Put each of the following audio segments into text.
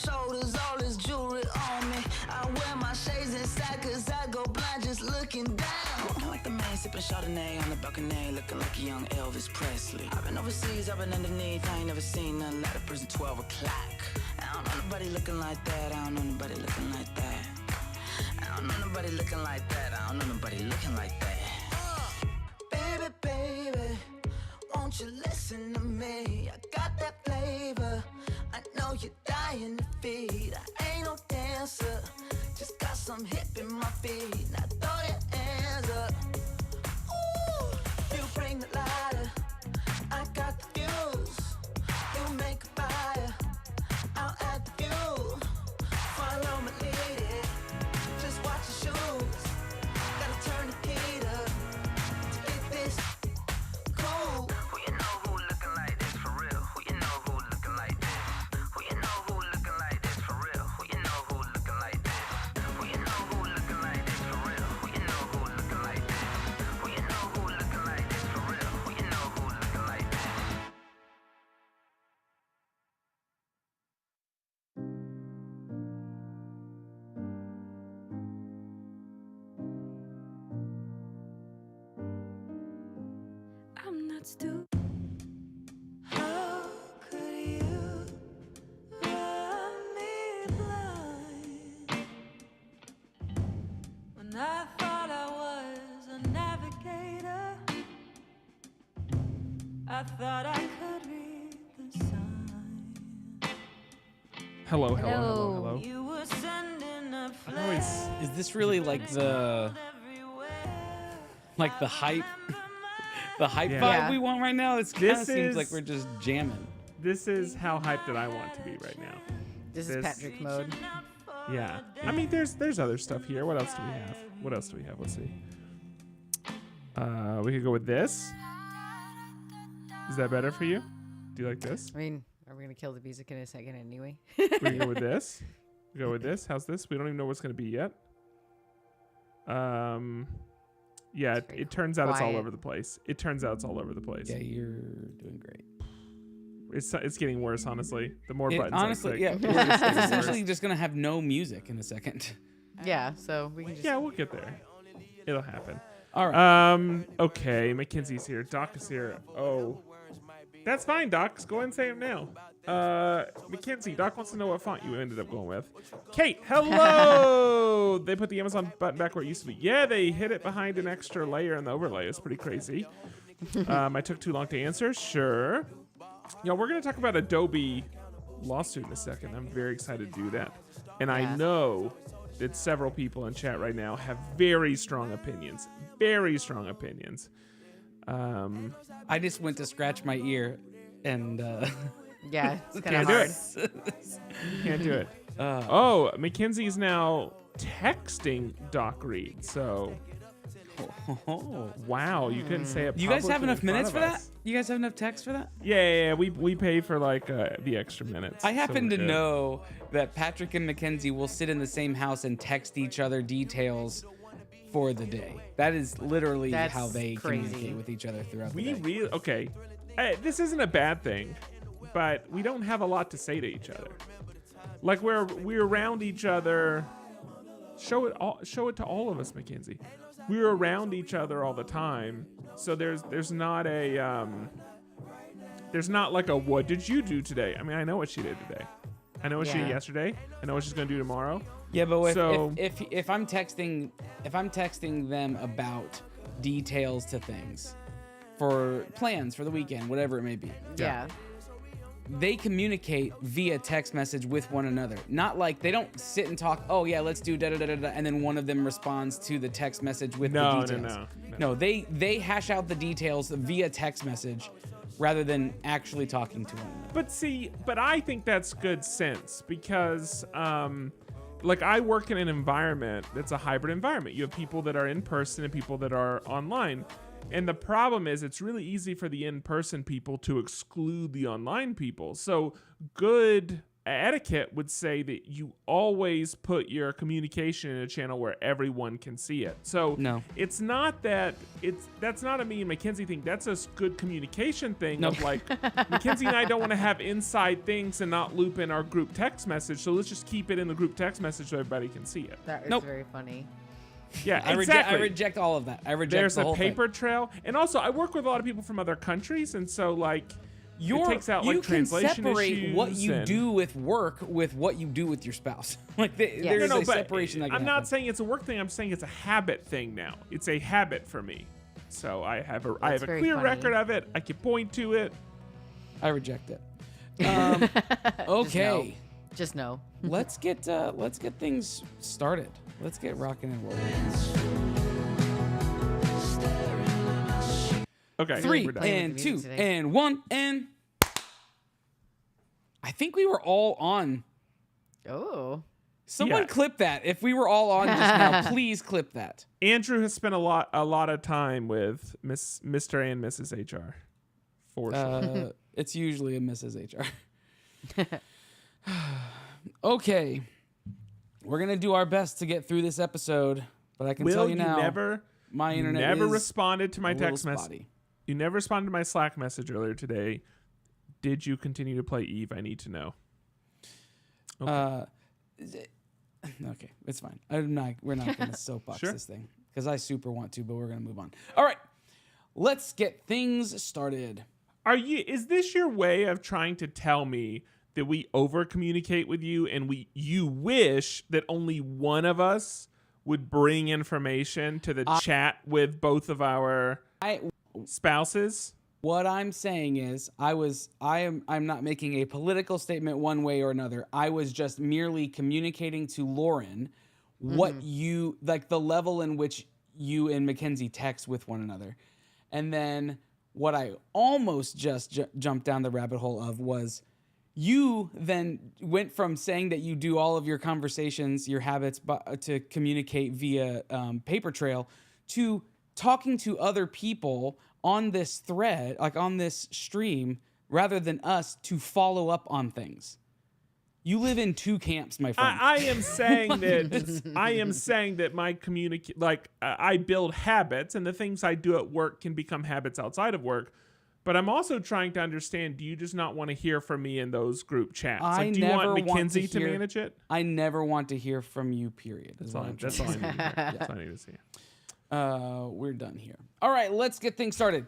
shoulders, all this jewelry on me. I wear my shades inside cause I go blind just looking down. Walking like the man, sipping Chardonnay on the balcony, looking like a young Elvis Presley. I've been overseas, I've been underneath, I ain't never seen nothing like a prison 12 o'clock. I don't know nobody looking like that, I don't know nobody looking like that. I don't know nobody looking like that, I don't know nobody looking like that. Baby, baby, won't you listen to me? I got that flavor, I know you're dying to feed. I ain't no dancer, just got some hip in my feet. Now throw your hands up. Ooh, you bring the lighter, I got the fuse. You make a fire, I'll add the fuel. Follow my lady, just watch your shoes. Gotta turn the heat up to get this cool. Who you know who looking like this for real? Who you know who looking like this? Who you know who looking like this for real? Who you know who looking like this? Who you know who looking like this for real? Who you know who looking like this? Who you know who looking like this for real? Who you know who looking like this? I'm not stupid. How could you run me blind when I thought I was a navigator? I thought I could read the sign. Hello. You were sending a Is this really like the hype? The hype Yeah. vibe Yeah. we want right now? It kind of This seems is- like we're just jamming. This is how hyped that I want to be right now. This is Patrick mode. Yeah. I mean, there's other stuff here. What else do we have? Let's see. We could go with this. Is that better for you? Do you like this? I mean, are we gonna kill the music in a second anyway? We can go with this. We go with this. How's this? We don't even know what's gonna be yet. Yeah, it turns out it's all quiet. over the place. Yeah, you're doing great. It's getting worse, honestly. The more It, buttons honestly, I yeah, click. it's essentially just gonna have no music in a second. Yeah, so we can just. Yeah, we'll get there. It'll happen. All right. Okay, Mackenzie's here. Doc is here. Oh, that's fine, Doc. Just go ahead and say it now. Mackenzie, Doc wants to know what font you ended up going with. Kate, hello. They put the Amazon button back where it used to be. Yeah, they hid it behind an extra layer in the overlay. It's pretty crazy. I took too long to answer. Sure. Yeah, we're gonna talk about Adobe lawsuit in a second. I'm very excited to do that, and I Yeah. know that several people in chat right now have very strong opinions. Very strong opinions. I just went to scratch my ear, and Yeah, it's kind Can't of do hard. it. Can't do it. Oh, Mackenzie's now texting Doc Reed. So, wow, you couldn't say it. You guys have publicly enough in front minutes of for that? us. You guys have enough text for that? Yeah. We pay for like the extra minutes. I so happen we're to good. know that Patrick and Mackenzie will sit in the same house and text each other details for the day. That is literally That's how they crazy. communicate with each other throughout the We day. really okay. This isn't a bad thing, but we don't have a lot to say to each other. Like we're around each other. Show it to all of us, Mackenzie. We're around each other all the time, so there's not a there's not like a what did you do today? I mean, I know what she did today. I know what she did Yeah. yesterday. I know what she's gonna do tomorrow. Yeah, but So- if I'm texting them about details to things for plans for the weekend, whatever it may be, Yeah. they communicate via text message with one another. Not like they don't sit and talk, oh yeah, let's do da da da da, and then one of them responds to the text message with No, the details. no. No, they hash out the details via text message rather than actually talking to one another. But I think that's good sense because like I work in an environment that's a hybrid environment. You have people that are in person and people that are online. And the problem is it's really easy for the in-person people to exclude the online people. So good etiquette would say that you always put your communication in a channel where everyone can see it. So No. it's not that that's not a me and Mackenzie thing. That's a good communication thing of like Mackenzie and I don't want to have inside things and not loop in our group text message. So let's just keep it in the group text message so everybody can see it. That is Nope. very funny. Yeah, I exactly. reject all of that. I reject There's the a whole paper trail, and also I work with a lot of people from other countries, and so like it takes out you like can translation separate issues. what you and- do with work with what you do with your spouse. Like Yeah. there's No, a but separation that can I'm not happen. saying it's a work thing. I'm saying it's a habit thing now. It's a habit for me. So I have a That's a very clear funny. record of it. I can point to it. I reject it. Okay, Just no. let's get things started. Let's get rocking and rolling. Okay, 3 we're done. Playing and with the 2 music today. and 1 and I think we were all on. Oh. Someone Yeah. clip that. If we were all on just now, please clip that. Andrew has spent a lot of time with Mr. and Mrs. HR. For sure. It's usually a Mrs. HR. Okay. We're going to do our best to get through this episode, but I can tell Will, you now, my you internet never is responded to my a little text message. spotty. You never responded to my Slack message earlier today. Did you continue to play Eve? I need to know. Okay, it's fine. We're not going to soapbox Sure. this thing because I super want to, but we're going to move on. All right, let's get things started. Is this your way of trying to tell me that we over communicate with you and you wish that only one of us would bring information to the chat with both of our spouses? What I'm saying is, I'm not making a political statement one way or another. I was just merely communicating to Lauren what you like, the level in which you and Mackenzie text with one another, and then what I almost just jumped down the rabbit hole of was you then went from saying that you do all of your conversations, your habits, to communicate via paper trail, to talking to other people on this thread, like on this stream, rather than us to follow up on things. You live in two camps, my friend. I am saying that my I build habits, and the things I do at work can become habits outside of work. But I'm also trying to understand, do you just not want to hear from me in those group chats? I Do you never want want to Mackenzie to hear- manage it? I never want to hear from you, period. That's all I need to hear. That's all I need to see. We're done here. All right, let's get things started.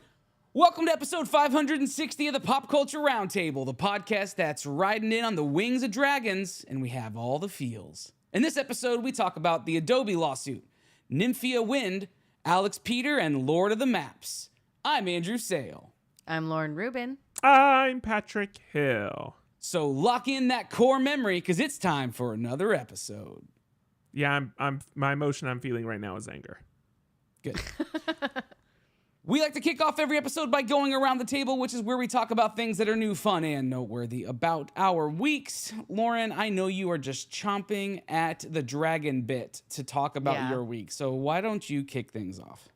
Welcome to episode 560 of the Pop Culture Roundtable, the podcast that's riding in on the wings of dragons, and we have all the feels. In this episode, we talk about the Adobe lawsuit, Nymphia Wind, Alex Peter, and Lord of the Maps. I'm Andrew Sale. I'm Lauren Rubin. I'm Patrick Hill. So lock in that core memory, because it's time for another episode. Yeah, my emotion I'm feeling right now is anger. Good. We like to kick off every episode by going around the table, which is where we talk about things that are new, fun, and noteworthy about our weeks. Lauren, I know you are just chomping at the dragon bit to talk about your week, so why don't you kick things off?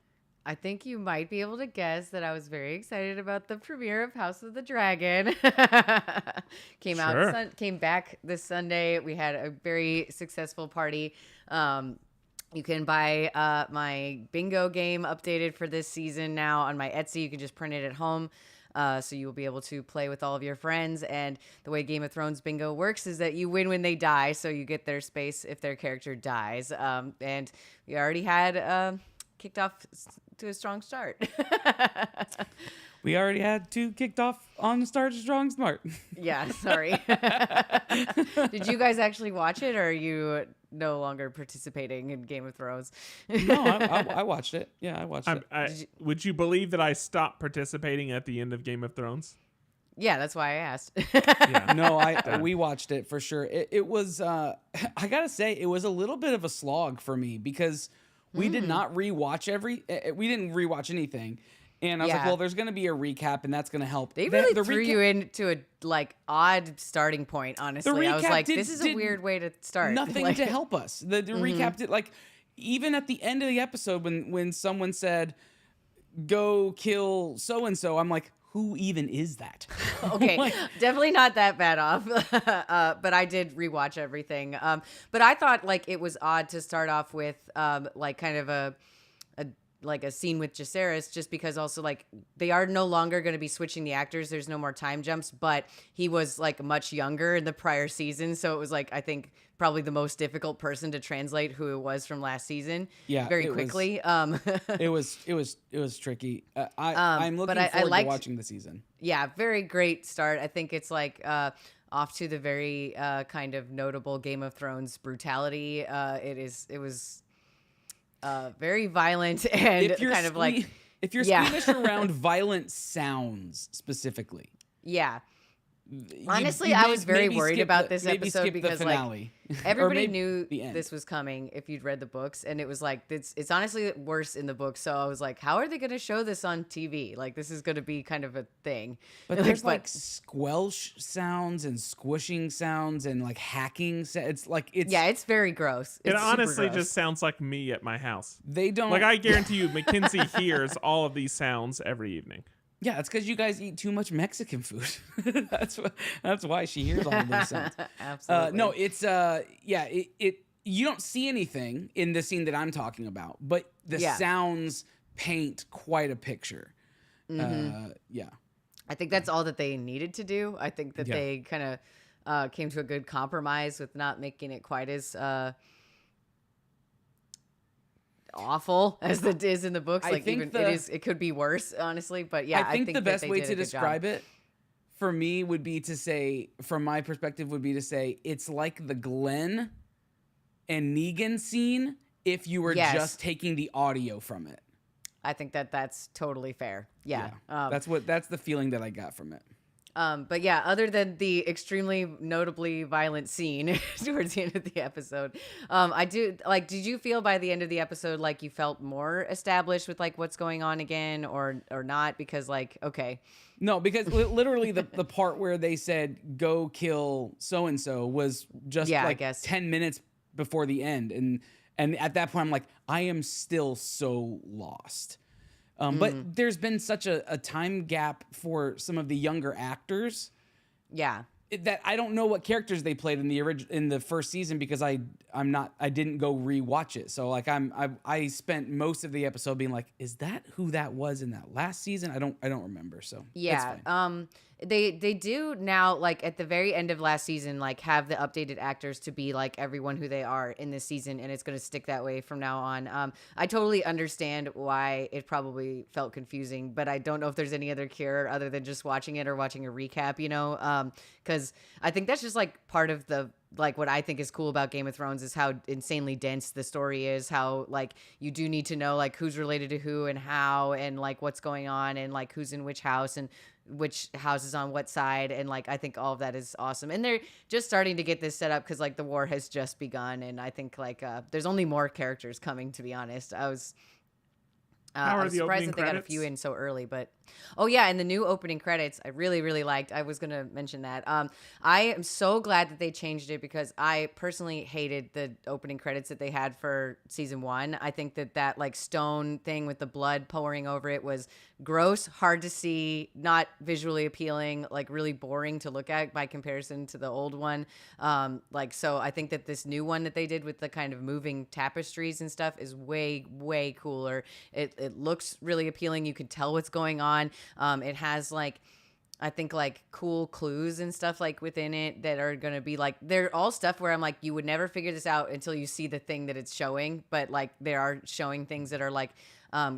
I think you might be able to guess that I was very excited about the premiere of House of the Dragon. Came back this Sunday. We had a very successful party. You can buy my bingo game updated for this season now on my Etsy. You can just print it at home. So you will be able to play with all of your friends. And the way Game of Thrones bingo works is that you win when they die. So you get their space if their character dies. And we already had kicked off to a strong start. We already had two kicked off on Start Strong Smart. Yeah, sorry. Did you guys actually watch it, or are you no longer participating in Game of Thrones? No, I watched it. Yeah, I watched it. Would you believe that I stopped participating at the end of Game of Thrones? Yeah, that's why I asked. No, we watched it for sure. It was, I gotta say, it was a little bit of a slog for me because we did not rewatch we didn't rewatch anything. And I was like, well, there's going to be a recap, and that's going to help. They really threw you into a odd starting point, honestly. I was like, this is a weird way to start. Nothing to help us. The recap did, even at the end of the episode when someone said, go kill so-and-so, I'm like, who even is that? Okay, definitely not that bad off. But I did rewatch everything. But I thought like it was odd to start off with like kind of a like a scene with Jacaerys, just because also like they are no longer going to be switching the actors. There's no more time jumps, but he was like much younger in the prior season. So it was like, I think probably the most difficult person to translate who it was from last season. Yeah, Very quickly. It was tricky. I'm looking forward to watching the season. Yeah, very great start. I think it's like off to the very kind of notable Game of Thrones brutality. It was very violent and kind of like if you're squeamish around violent sounds specifically. Yeah. Honestly, I was very worried about this episode because like everybody knew this was coming if you'd read the books, and it was like it's honestly worse in the books. So I was like, how are they going to show this on TV? Like this is going to be kind of a thing. But there's like squelch sounds and squishing sounds and like hacking. It's very gross. It honestly just sounds like me at my house. They don't like. I guarantee you, Mackenzie hears all of these sounds every evening. Yeah, it's because you guys eat too much Mexican food. That's why she hears all of those sounds. Absolutely. No, it's you don't see anything in the scene that I'm talking about, but the sounds paint quite a picture. Yeah. I think that's all that they needed to do. I think that they kind of came to a good compromise with not making it quite as awful as it is in the books. Like even it could be worse, honestly. But yeah, I think the best way to describe it for me would be to say, from my perspective, would be to say it's like the Glenn and Negan scene if you were just taking the audio from it. I think that's totally fair. Yeah. That's the feeling that I got from it. But yeah, other than the extremely notably violent scene towards the end of the episode, I do like, did you feel by the end of the episode, like you felt more established with like what's going on again or not? Because like, okay. No, because literally the part where they said, go kill so-and-so was just I guess 10 minutes before the end. And at that point I'm like, I am still so lost. But there's been such a time gap for some of the younger actors. Yeah. That I don't know what characters they played in the first season because I didn't go rewatch it. So like I spent most of the episode being like, is that who that was in that last season? I don't remember. So yeah. They do now, like at the very end of last season, like have the updated actors to be like everyone who they are in this season, and it's going to stick that way from now on. I totally understand why it probably felt confusing, but I don't know if there's any other cure other than just watching it or watching a recap, you know? Because I think that's just like part of the like what I think is cool about Game of Thrones is how insanely dense the story is, how like you do need to know like who's related to who and how and like what's going on and like who's in which house and which house is on what side, and like I think all of that is awesome, and they're just starting to get this set up because like the war has just begun, and I think like there's only more characters coming, to be honest. I was surprised that they got a few in so early, but oh yeah, and the new opening credits I really liked. I was gonna mention that. I am so glad that they changed it because I personally hated the opening credits that they had for season 1. I think that like stone thing with the blood pouring over it was gross, hard to see, not visually appealing, like really boring to look at by comparison to the old one. So I think that this new one that they did with the kind of moving tapestries and stuff is way cooler. It looks really appealing. You can tell what's going on. It has like, I think like cool clues and stuff like within it that are going to be like, they're all stuff where I'm like, you would never figure this out until you see the thing that it's showing. But like they are showing things that are like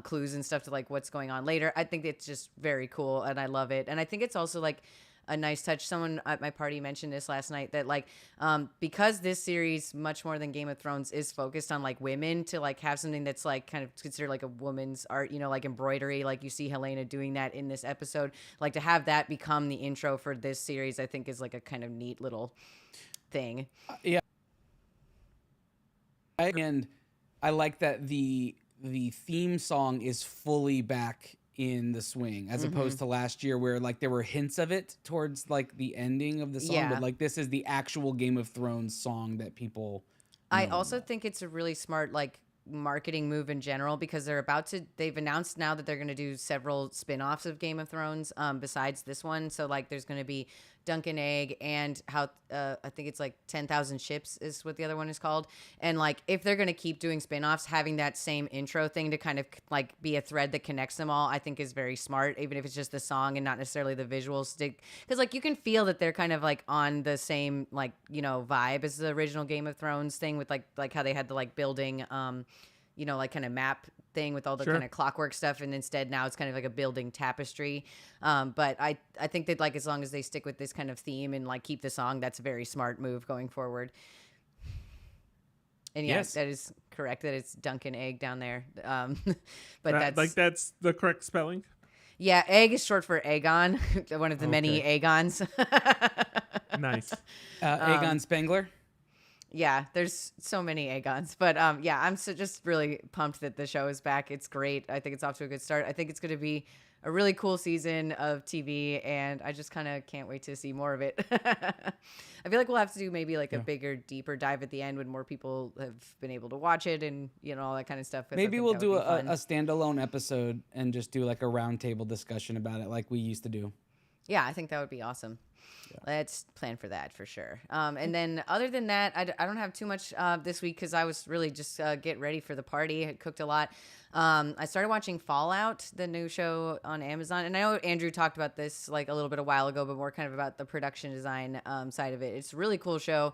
clues and stuff to like what's going on later. I think it's just very cool and I love it. And I think it's also like a nice touch. Someone at my party mentioned this last night that like because this series much more than Game of Thrones is focused on like women, to like have something that's like kind of considered like a woman's art, you know, like embroidery, like you see Helena doing that in this episode, like to have that become the intro for this series I think is like a kind of neat little thing. Yeah, and I like that the theme song is fully back in the swing as opposed to last year where like there were hints of it towards like the ending of the song, but like this is the actual Game of Thrones song that people I also think it's a really smart like marketing move in general, because they've announced now that they're going to do several spin-offs of Game of Thrones besides this one. So like there's going to be Dunk and Egg and how I think it's like 10,000 Ships is what the other one is called. And like if they're going to keep doing spin-offs, having that same intro thing to kind of like be a thread that connects them all, I think is very smart, even if it's just the song and not necessarily the visuals. Because like you can feel that they're kind of like on the same like, you know, vibe as the original Game of Thrones thing with like how they had the like building you know, like kind of map thing with all the kind of clockwork stuff, and instead now it's kind of like a building tapestry. But I think that like as long as they stick with this kind of theme and like keep the song, that's a very smart move going forward. And yeah, that is correct that it's Dunk and Egg down there. But that's the correct spelling. Yeah, Egg is short for Aegon, one of the many Aegons. Nice. Aegon Spengler. Yeah, there's so many Aegons. But yeah, I'm just really pumped that the show is back. It's great. I think it's off to a good start. I think it's going to be a really cool season of TV, and I just kind of can't wait to see more of it. I feel like we'll have to do maybe like a bigger, deeper dive at the end when more people have been able to watch it and, you know, all that kind of stuff. Maybe we'll do a standalone episode and just do like a roundtable discussion about it like we used to do. Yeah, I think that would be awesome. Yeah. Let's plan for that for sure. And then other than that, I don't have too much this week because I was really just getting ready for the party. I cooked a lot. I started watching Fallout, the new show on Amazon. And I know Andrew talked about this like a little bit a while ago, but more kind of about the production design side of it. It's a really cool show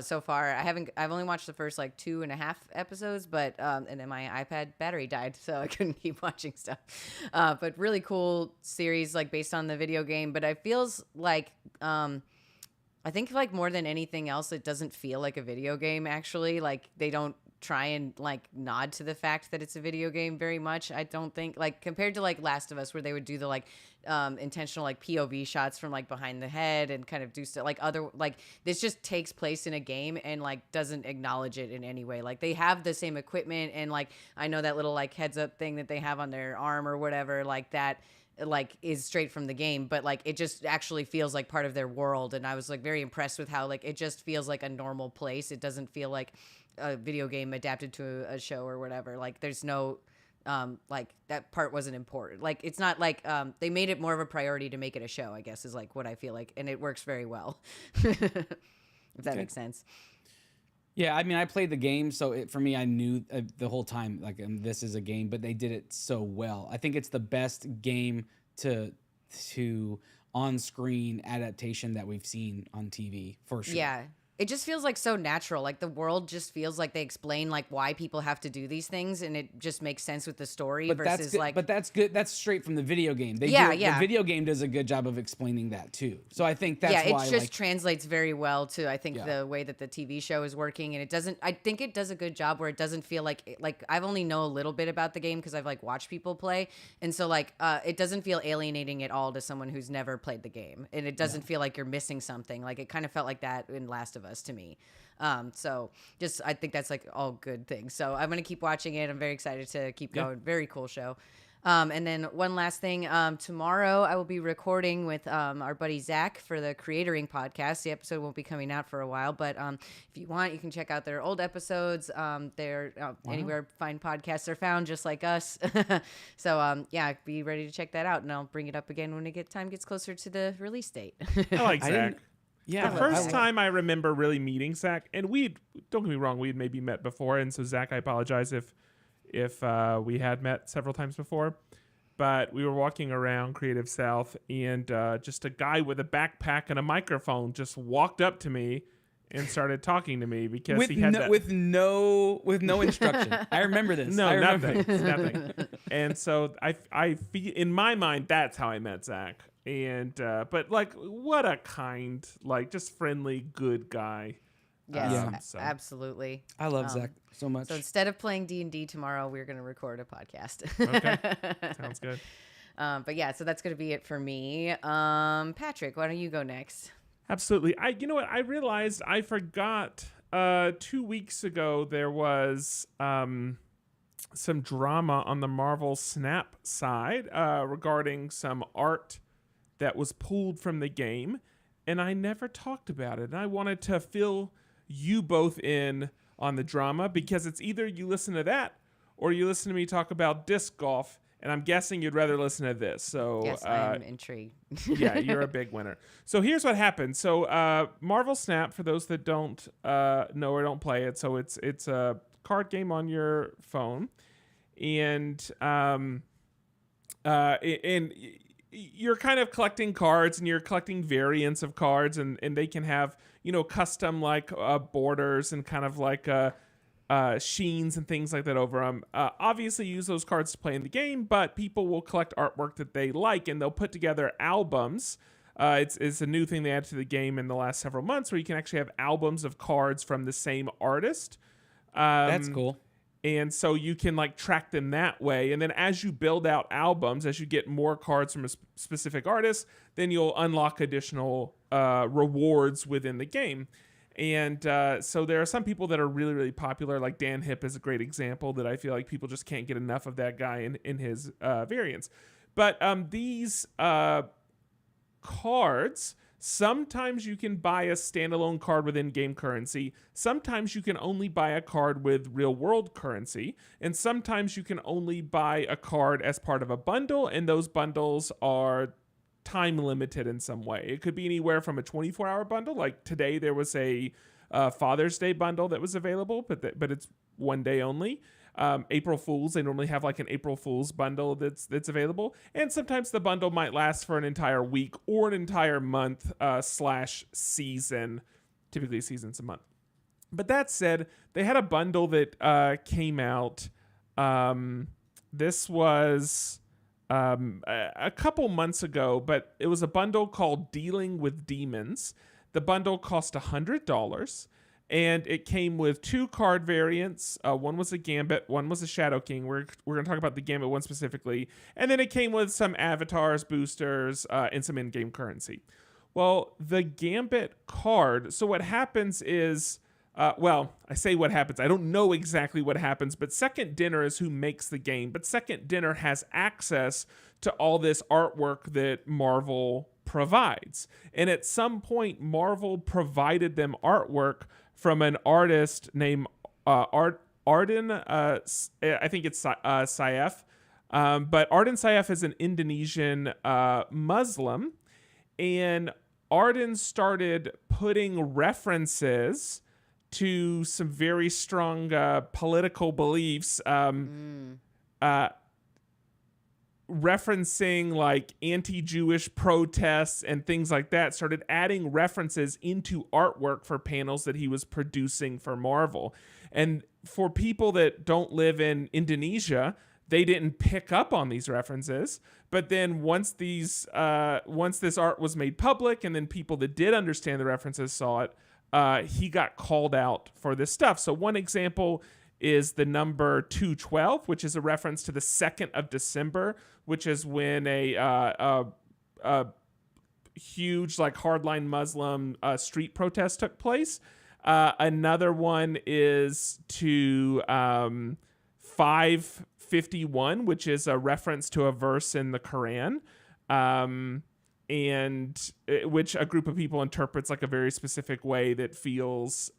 so far. I've only watched the first like 2.5 episodes, but and then my iPad battery died, so I couldn't keep watching stuff. But really cool series, like based on the video game. But it feels like I think like more than anything else, it doesn't feel like a video game. Actually, like they don't try and like nod to the fact that it's a video game very much. I don't think, like compared to like Last of Us, where they would do the like intentional like POV shots from like behind the head and kind of do stuff like other, like this just takes place in a game and like doesn't acknowledge it in any way. Like they have the same equipment, and like I know that little like heads up thing that they have on their arm or whatever, like that like is straight from the game, but like it just actually feels like part of their world. And I was like very impressed with how like it just feels like a normal place. It doesn't feel like a video game adapted to a show or whatever. Like there's no like that part wasn't important. Like it's not like they made it more of a priority to make it a show, I guess is like what I feel like, and it works very well. If that makes sense. Yeah, I mean, I played the game, so for me, I knew the whole time, like, this is a game, but they did it so well. I think it's the best game to on-screen adaptation that we've seen on TV, for sure. Yeah. It just feels like so natural. Like the world just feels like they explain like why people have to do these things, and it just makes sense with the story But versus that's good. like. But that's good. That's straight from the video game. The video game does a good job of explaining that too. So I think that's why. Yeah, it just translates very well to I think the way that the TV show is working, and it doesn't. I think it does a good job where it doesn't feel like I've only know a little bit about the game because I've like watched people play, and so like it doesn't feel alienating at all to someone who's never played the game, and it doesn't feel like you're missing something. Like it kind of felt like that in Last of Us to me. So just, I think that's like all good things. So I'm going to keep watching it. I'm very excited to keep going. Very cool show. And then one last thing, tomorrow I will be recording with our buddy Zach for the Creatoring podcast. The episode won't be coming out for a while, but if you want, you can check out their old episodes. They're anywhere fine podcasts are found, just like us. So yeah, be ready to check that out, and I'll bring it up again when time gets closer to the release date. I like Zach. Yeah, the first time I remember really meeting Zach, and don't get me wrong, we had maybe met before, and so Zach, I apologize if we had met several times before, but we were walking around Creative South, and just a guy with a backpack and a microphone just walked up to me and started talking to me because he had with no instruction. I remember this. Nothing. And so I feel, in my mind, that's how I met Zach. And but like, what a kind, like, just friendly, good guy. Yes, absolutely. I love Zach so much. So instead of playing D&D tomorrow, we're going to record a podcast. Okay, sounds good. But yeah, so that's going to be it for me. Patrick, why don't you go next? Absolutely. You know what? I realized I forgot 2 weeks ago there was some drama on the Marvel Snap side regarding some art that was pulled from the game, and I never talked about it. And I wanted to fill you both in on the drama, because it's either you listen to that or you listen to me talk about disc golf. And I'm guessing you'd rather listen to this. So Yes, I'm intrigued. yeah, you're a big winner. So here's what happened. So Marvel Snap, for those that don't know or don't play it, so it's a card game on your phone, and you're kind of collecting cards, and you're collecting variants of cards, and they can have, you know, custom like borders and kind of like sheens and things like that over them. Obviously use those cards to play in the game, but people will collect artwork that they like, and they'll put together albums. It's a new thing they added to the game in the last several months, where you can actually have albums of cards from the same artist. That's cool. And so you can like track them that way. And then as you build out albums, as you get more cards from a specific artist, then you'll unlock additional rewards within the game. And so there are some people that are really, really popular. Like Dan Hipp is a great example that I feel like people just can't get enough of that guy in his variants. But these cards, sometimes you can buy a standalone card with in-game currency. Sometimes you can only buy a card with real-world currency. And sometimes you can only buy a card as part of a bundle, and those bundles are time limited in some way. It could be anywhere from a 24-hour bundle. Like today there was a Father's Day bundle that was available, but it's one day only. April Fools, they normally have like an April Fools bundle that's available, and sometimes the bundle might last for an entire week or an entire month / season. Typically season's a month. But that said, they had a bundle that came out. This was a couple months ago, but it was a bundle called Dealing with Demons. The bundle cost $100, and it came with 2 card variants. One was a Gambit, one was a Shadow King. We're going to talk about the Gambit one specifically. And then it came with some avatars, boosters, and some in-game currency. Well, the Gambit card, so what happens is, well, I say what happens. I don't know exactly what happens, but Second Dinner is who makes the game. But Second Dinner has access to all this artwork that Marvel provides. And at some point, Marvel provided them artwork from an artist named Arden. I think it's Saif. But Arden Saif is an Indonesian Muslim. And Arden started putting references to some very strong political beliefs, referencing like anti-Jewish protests and things like that, started adding references into artwork for panels that he was producing for Marvel. And for people that don't live in Indonesia, they didn't pick up on these references. But then once this art was made public, and then people that did understand the references saw it, he got called out for this stuff. So one example is the number 212, which is a reference to the 2nd of December, which is when a huge like hardline Muslim street protest took place. Another one is to 551, which is a reference to a verse in the Quran. And which a group of people interprets like a very specific way that feels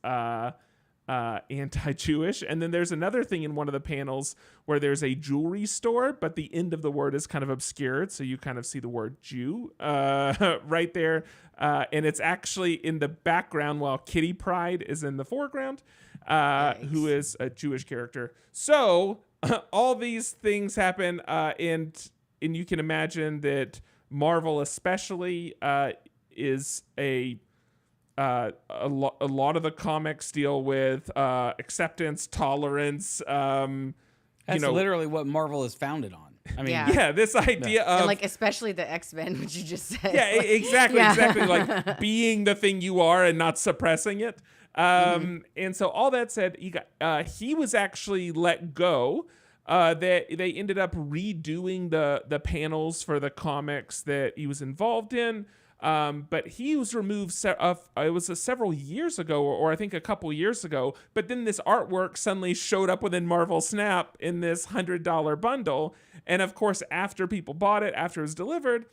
anti-Jewish. And then there's another thing in one of the panels where there's a jewelry store, but the end of the word is kind of obscured, so you kind of see the word Jew right there. And it's actually in the background while Kitty Pryde is in the foreground, who is a Jewish character. So all these things happen, and you can imagine that Marvel especially is a lot of the comics deal with acceptance, tolerance. That's literally what Marvel is founded on. I mean, yeah, this idea of and like especially the X-Men, which you just said. Yeah, exactly. Like being the thing you are and not suppressing it. And so all that said, he was actually let go. They ended up redoing the panels for the comics that he was involved in. But he was removed, it was several years ago, or I think a couple years ago. But then this artwork suddenly showed up within Marvel Snap in this $100 bundle. And of course, after people bought it, after it was delivered,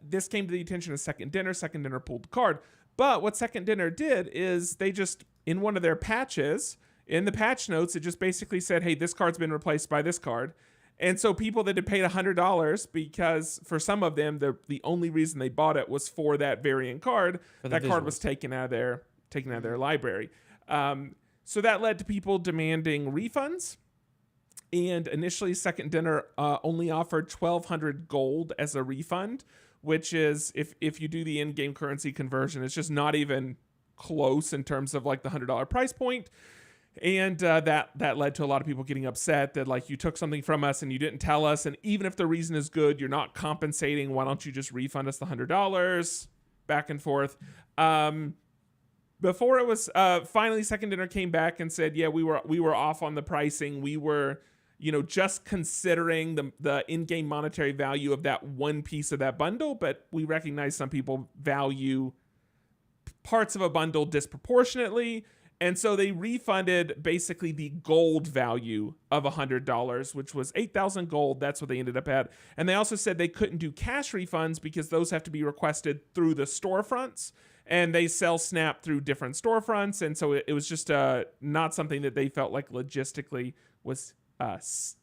this came to the attention of Second Dinner. Second Dinner pulled the card. But what Second Dinner did is they just, in one of their patches, in the patch notes, it just basically said, hey, this card's been replaced by this card. And so people that had paid $100, because for some of them, the only reason they bought it was for that variant card, that card was taken out of their library. So that led to people demanding refunds. And initially, Second Dinner only offered 1,200 gold as a refund, which is, if you do the in-game currency conversion, it's just not even close in terms of like the $100 price point. And that led to a lot of people getting upset that, like, you took something from us and you didn't tell us. And even if the reason is good, you're not compensating. Why don't you just refund us the $100? Back and forth. Before it was finally, Second Dinner came back and said, yeah, we were off on the pricing. We were, just considering the in-game monetary value of that one piece of that bundle, but we recognize some people value parts of a bundle disproportionately, and so they refunded basically the gold value of $100, which was 8,000 gold. That's what they ended up at. And they also said they couldn't do cash refunds because those have to be requested through the storefronts, and they sell Snap through different storefronts, and so it was just not something that they felt like logistically was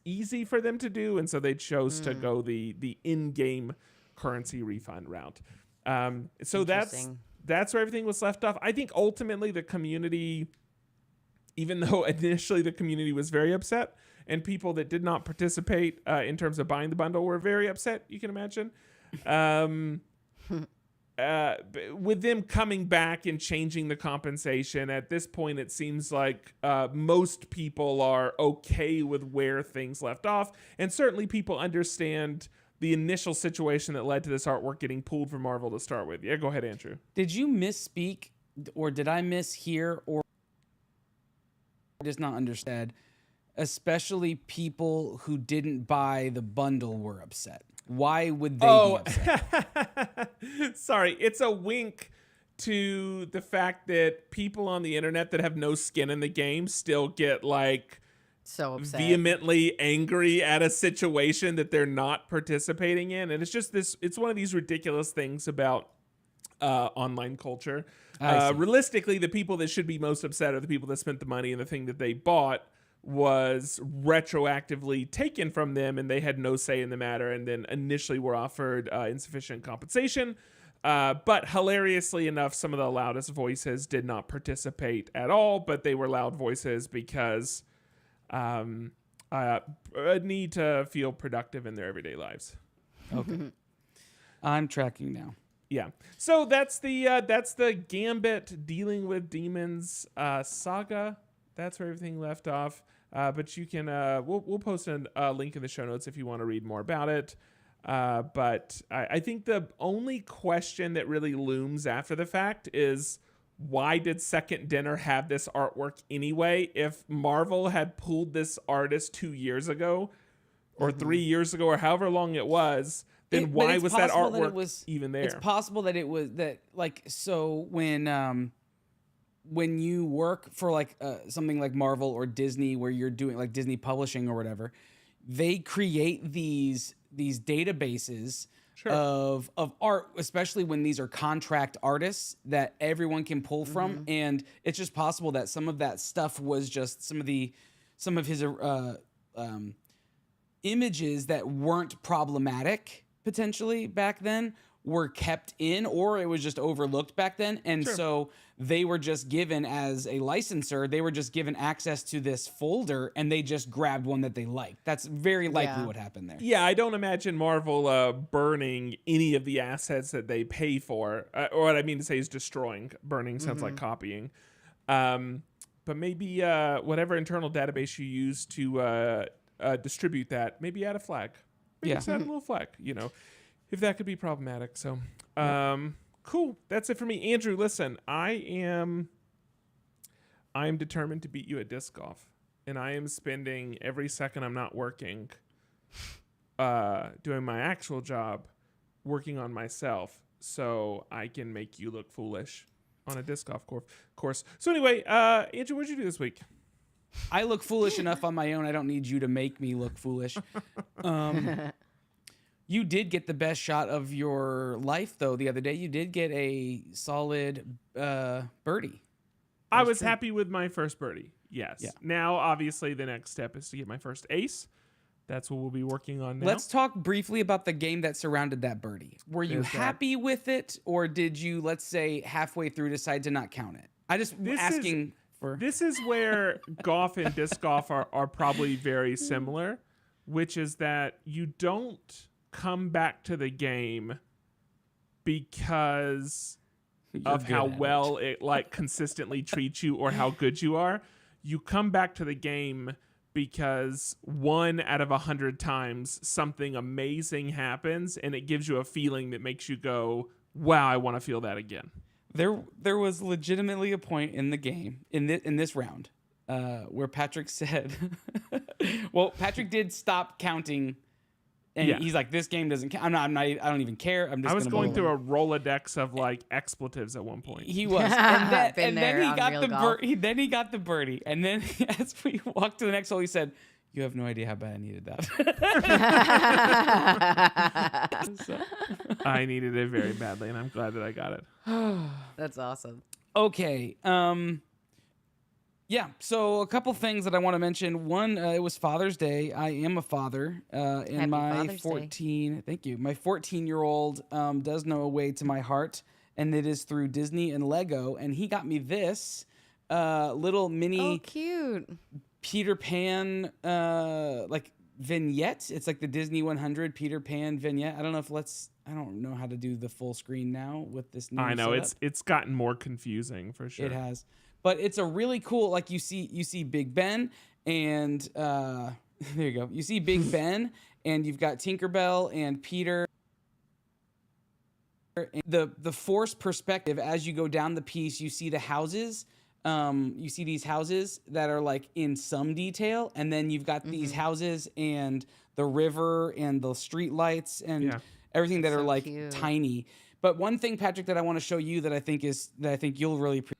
easy for them to do, and so they chose to go the in-game currency refund route. So that's where everything was left off. I think ultimately the community, even though initially the community was very upset, and people that did not participate in terms of buying the bundle were very upset, you can imagine. With them coming back and changing the compensation, at this point it seems like most people are okay with where things left off, and certainly people understand the initial situation that led to this artwork getting pulled from Marvel to start with. Yeah, go ahead, Andrew. Did you misspeak, or did I mishear, or just not understand? Especially people who didn't buy the bundle were upset. Why would they be upset? Sorry, it's a wink to the fact that people on the internet that have no skin in the game still get like so upset, vehemently angry at a situation that they're not participating in. And it's just it's one of these ridiculous things about online culture. Realistically, the people that should be most upset are the people that spent the money, and the thing that they bought was retroactively taken from them, and they had no say in the matter, and then initially were offered insufficient compensation. But hilariously enough, some of the loudest voices did not participate at all, but they were loud voices because a need to feel productive in their everyday lives. Okay. I'm tracking now. Yeah. So that's the Gambit dealing with demons saga. That's where everything left off. But you can we'll post a link in the show notes if you want to read more about it. But I think the only question that really looms after the fact is, why did Second Dinner have this artwork anyway? If Marvel had pulled this artist 2 years ago or 3 years ago or however long it was, then why was that artwork even there? It's possible that it was that, like, so when you work for like something like Marvel or Disney, where you're doing like Disney Publishing or whatever, they create these databases of art, especially when these are contract artists that everyone can pull from. And it's just possible that some of that stuff was just some of his images that weren't problematic potentially back then were kept in, or it was just overlooked back then. And so they were just given, as a licensor, they were just given access to this folder, and they just grabbed one that they liked. That's very likely what happened there. Yeah, I don't imagine Marvel burning any of the assets that they pay for. Or what I mean to say is destroying. Burning sounds like copying. But maybe whatever internal database you use to distribute that, maybe add a flag. Maybe just add a little flag, if that could be problematic. So, cool. That's it for me. Andrew, listen, I am determined to beat you at disc golf, and I am spending every second I'm not working, doing my actual job, working on myself, so I can make you look foolish on a disc golf course. So anyway, Andrew, what'd you do this week? I look foolish enough on my own. I don't need you to make me look foolish. You did get the best shot of your life, though, the other day. You did get a solid birdie. I was happy with my first birdie. Yes. Yeah. Now, obviously, the next step is to get my first ace. That's what we'll be working on now. Let's talk briefly about the game that surrounded that birdie. Were you There's that. happy with it, or did you, let's say, halfway through decide to not count it? I just asking for... This is where golf and disc golf are probably very similar, which is that you don't come back to the game because of how well it like consistently treats you or how good you are. You come back to the game because 1 out of 100 times something amazing happens and it gives you a feeling that makes you go, wow, I want to feel that again. There was legitimately a point in the game in this round where Patrick said, well, Patrick did stop counting. And he's like, this game doesn't count. I don't even care. I was going through a Rolodex of like expletives at one point. He was. And then he got then he got the birdie. And then as we walked to the next hole, he said, you have no idea how bad I needed that. I needed it very badly, and I'm glad that I got it. That's awesome. Okay. Yeah, so a couple things that I want to mention. One, it was Father's Day. I am a father, and Happy my Father's 14. Thank you. My 14-year-old does know a way to my heart, and it is through Disney and Lego. And he got me this little mini cute Peter Pan like vignette. It's like the Disney 100 Peter Pan vignette. I don't know how to do the full screen now with this new I know setup. it's gotten more confusing for sure. It has. But it's a really cool, like you see Big Ben and there you go. You see Big Ben and you've got Tinkerbell and Peter. The forced perspective as you go down the piece, you see the houses. You see these houses that are like in some detail, and then you've got these houses and the river and the street lights and everything that are like cute. Tiny. But one thing, Patrick, that I want to show you that I think you'll really appreciate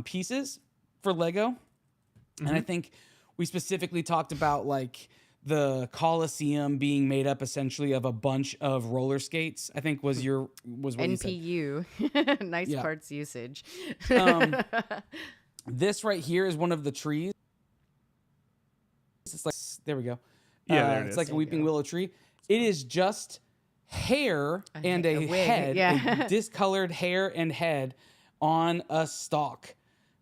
pieces for Lego. And I think we specifically talked about like the Coliseum being made up essentially of a bunch of roller skates. I think was what you said. NPU. Nice parts usage. This right here is one of the trees. It's like, there we go. Yeah, there it it's is. like a weeping willow tree. It is just hair and a wig, head, yeah. a discolored hair and head on a stalk,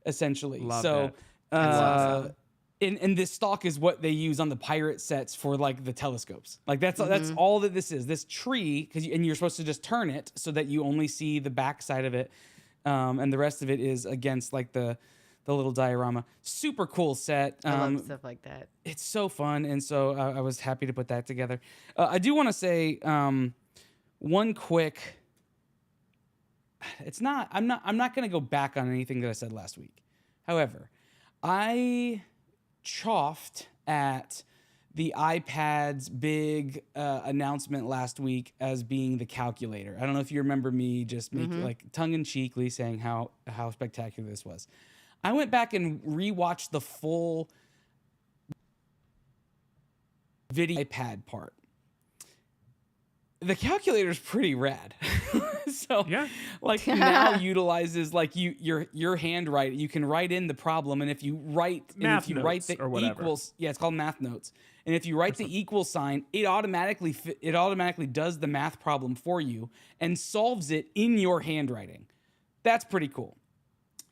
essentially. Love so, that. and this stalk is what they use on the pirate sets for like the telescopes. Like that's all that this is. This tree, and you're supposed to just turn it so that you only see the back side of it, and the rest of it is against like the little diorama. Super cool set. I love stuff like that. It's so fun, and so I was happy to put that together. I do want to say one quick. I'm not going to go back on anything that I said last week. However, I chaffed at the iPad's big announcement last week as being the calculator. I don't know if you remember me just making like tongue-in-cheekly saying how spectacular this was. I went back and rewatched the full video iPad part. The calculator is pretty rad. So like now utilizes like your handwriting. You can write in the problem, and if you write the equals, it's called math notes. And if you write the equal sign, it automatically does the math problem for you and solves it in your handwriting. That's pretty cool.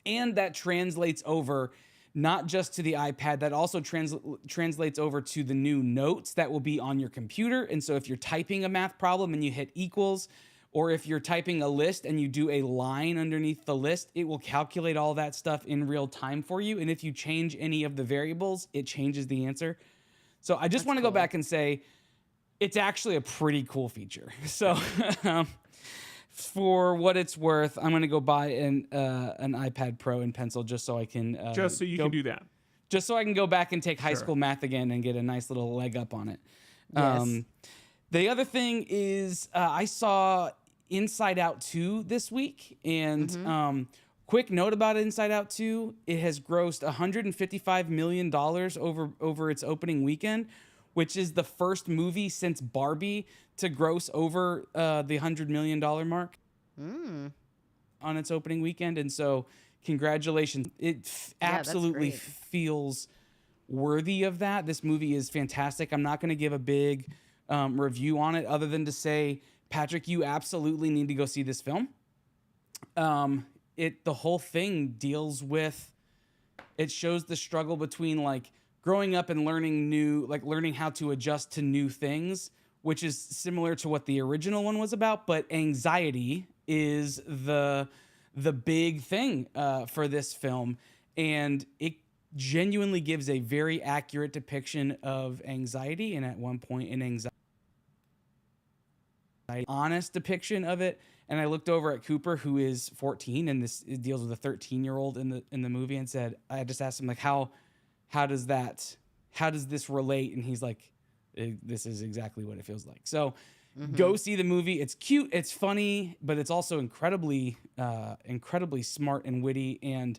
And that translates over not just to the iPad, that also translates over to the new notes that will be on your computer. And so if you're typing a math problem and you hit equals, or if you're typing a list and you do a line underneath the list, it will calculate all that stuff in real time for you. And if you change any of the variables, it changes the answer. So I just want to go back and say, it's actually a pretty cool feature. So for what it's worth, I'm going to go buy an iPad Pro and pencil just so I can just so you can do that. Just so I can go back and take high school math again and get a nice little leg up on it. Yes. The other thing is I saw Inside Out 2 this week, and quick note about Inside Out 2, it has grossed $155 million over its opening weekend, which is the first movie since Barbie to gross over the $100 million mark on its opening weekend. And so congratulations. It absolutely great. feels worthy of that. This movie is fantastic. I'm not going to give a big review on it other than to say, Patrick, you absolutely need to go see this film. The whole thing deals with, it shows the struggle between like growing up and learning how to adjust to new things, which is similar to what the original one was about. But anxiety is the big thing for this film. And it genuinely gives a very accurate depiction of anxiety. And at one point an anxiety, honest depiction of it. And I looked over at Cooper, who is 14, and it deals with a 13-year-old in the movie, and said, I just asked him like, how does this relate? And he's like, this is exactly what it feels like. So go see the movie. It's cute, it's funny, but it's also incredibly smart and witty, and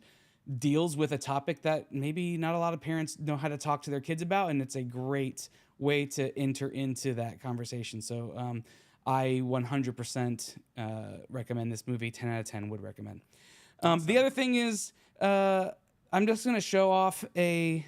deals with a topic that maybe not a lot of parents know how to talk to their kids about. And it's a great way to enter into that conversation. So, I 100% recommend this movie. 10 out of 10 would recommend. The other thing is, I'm just going to show off a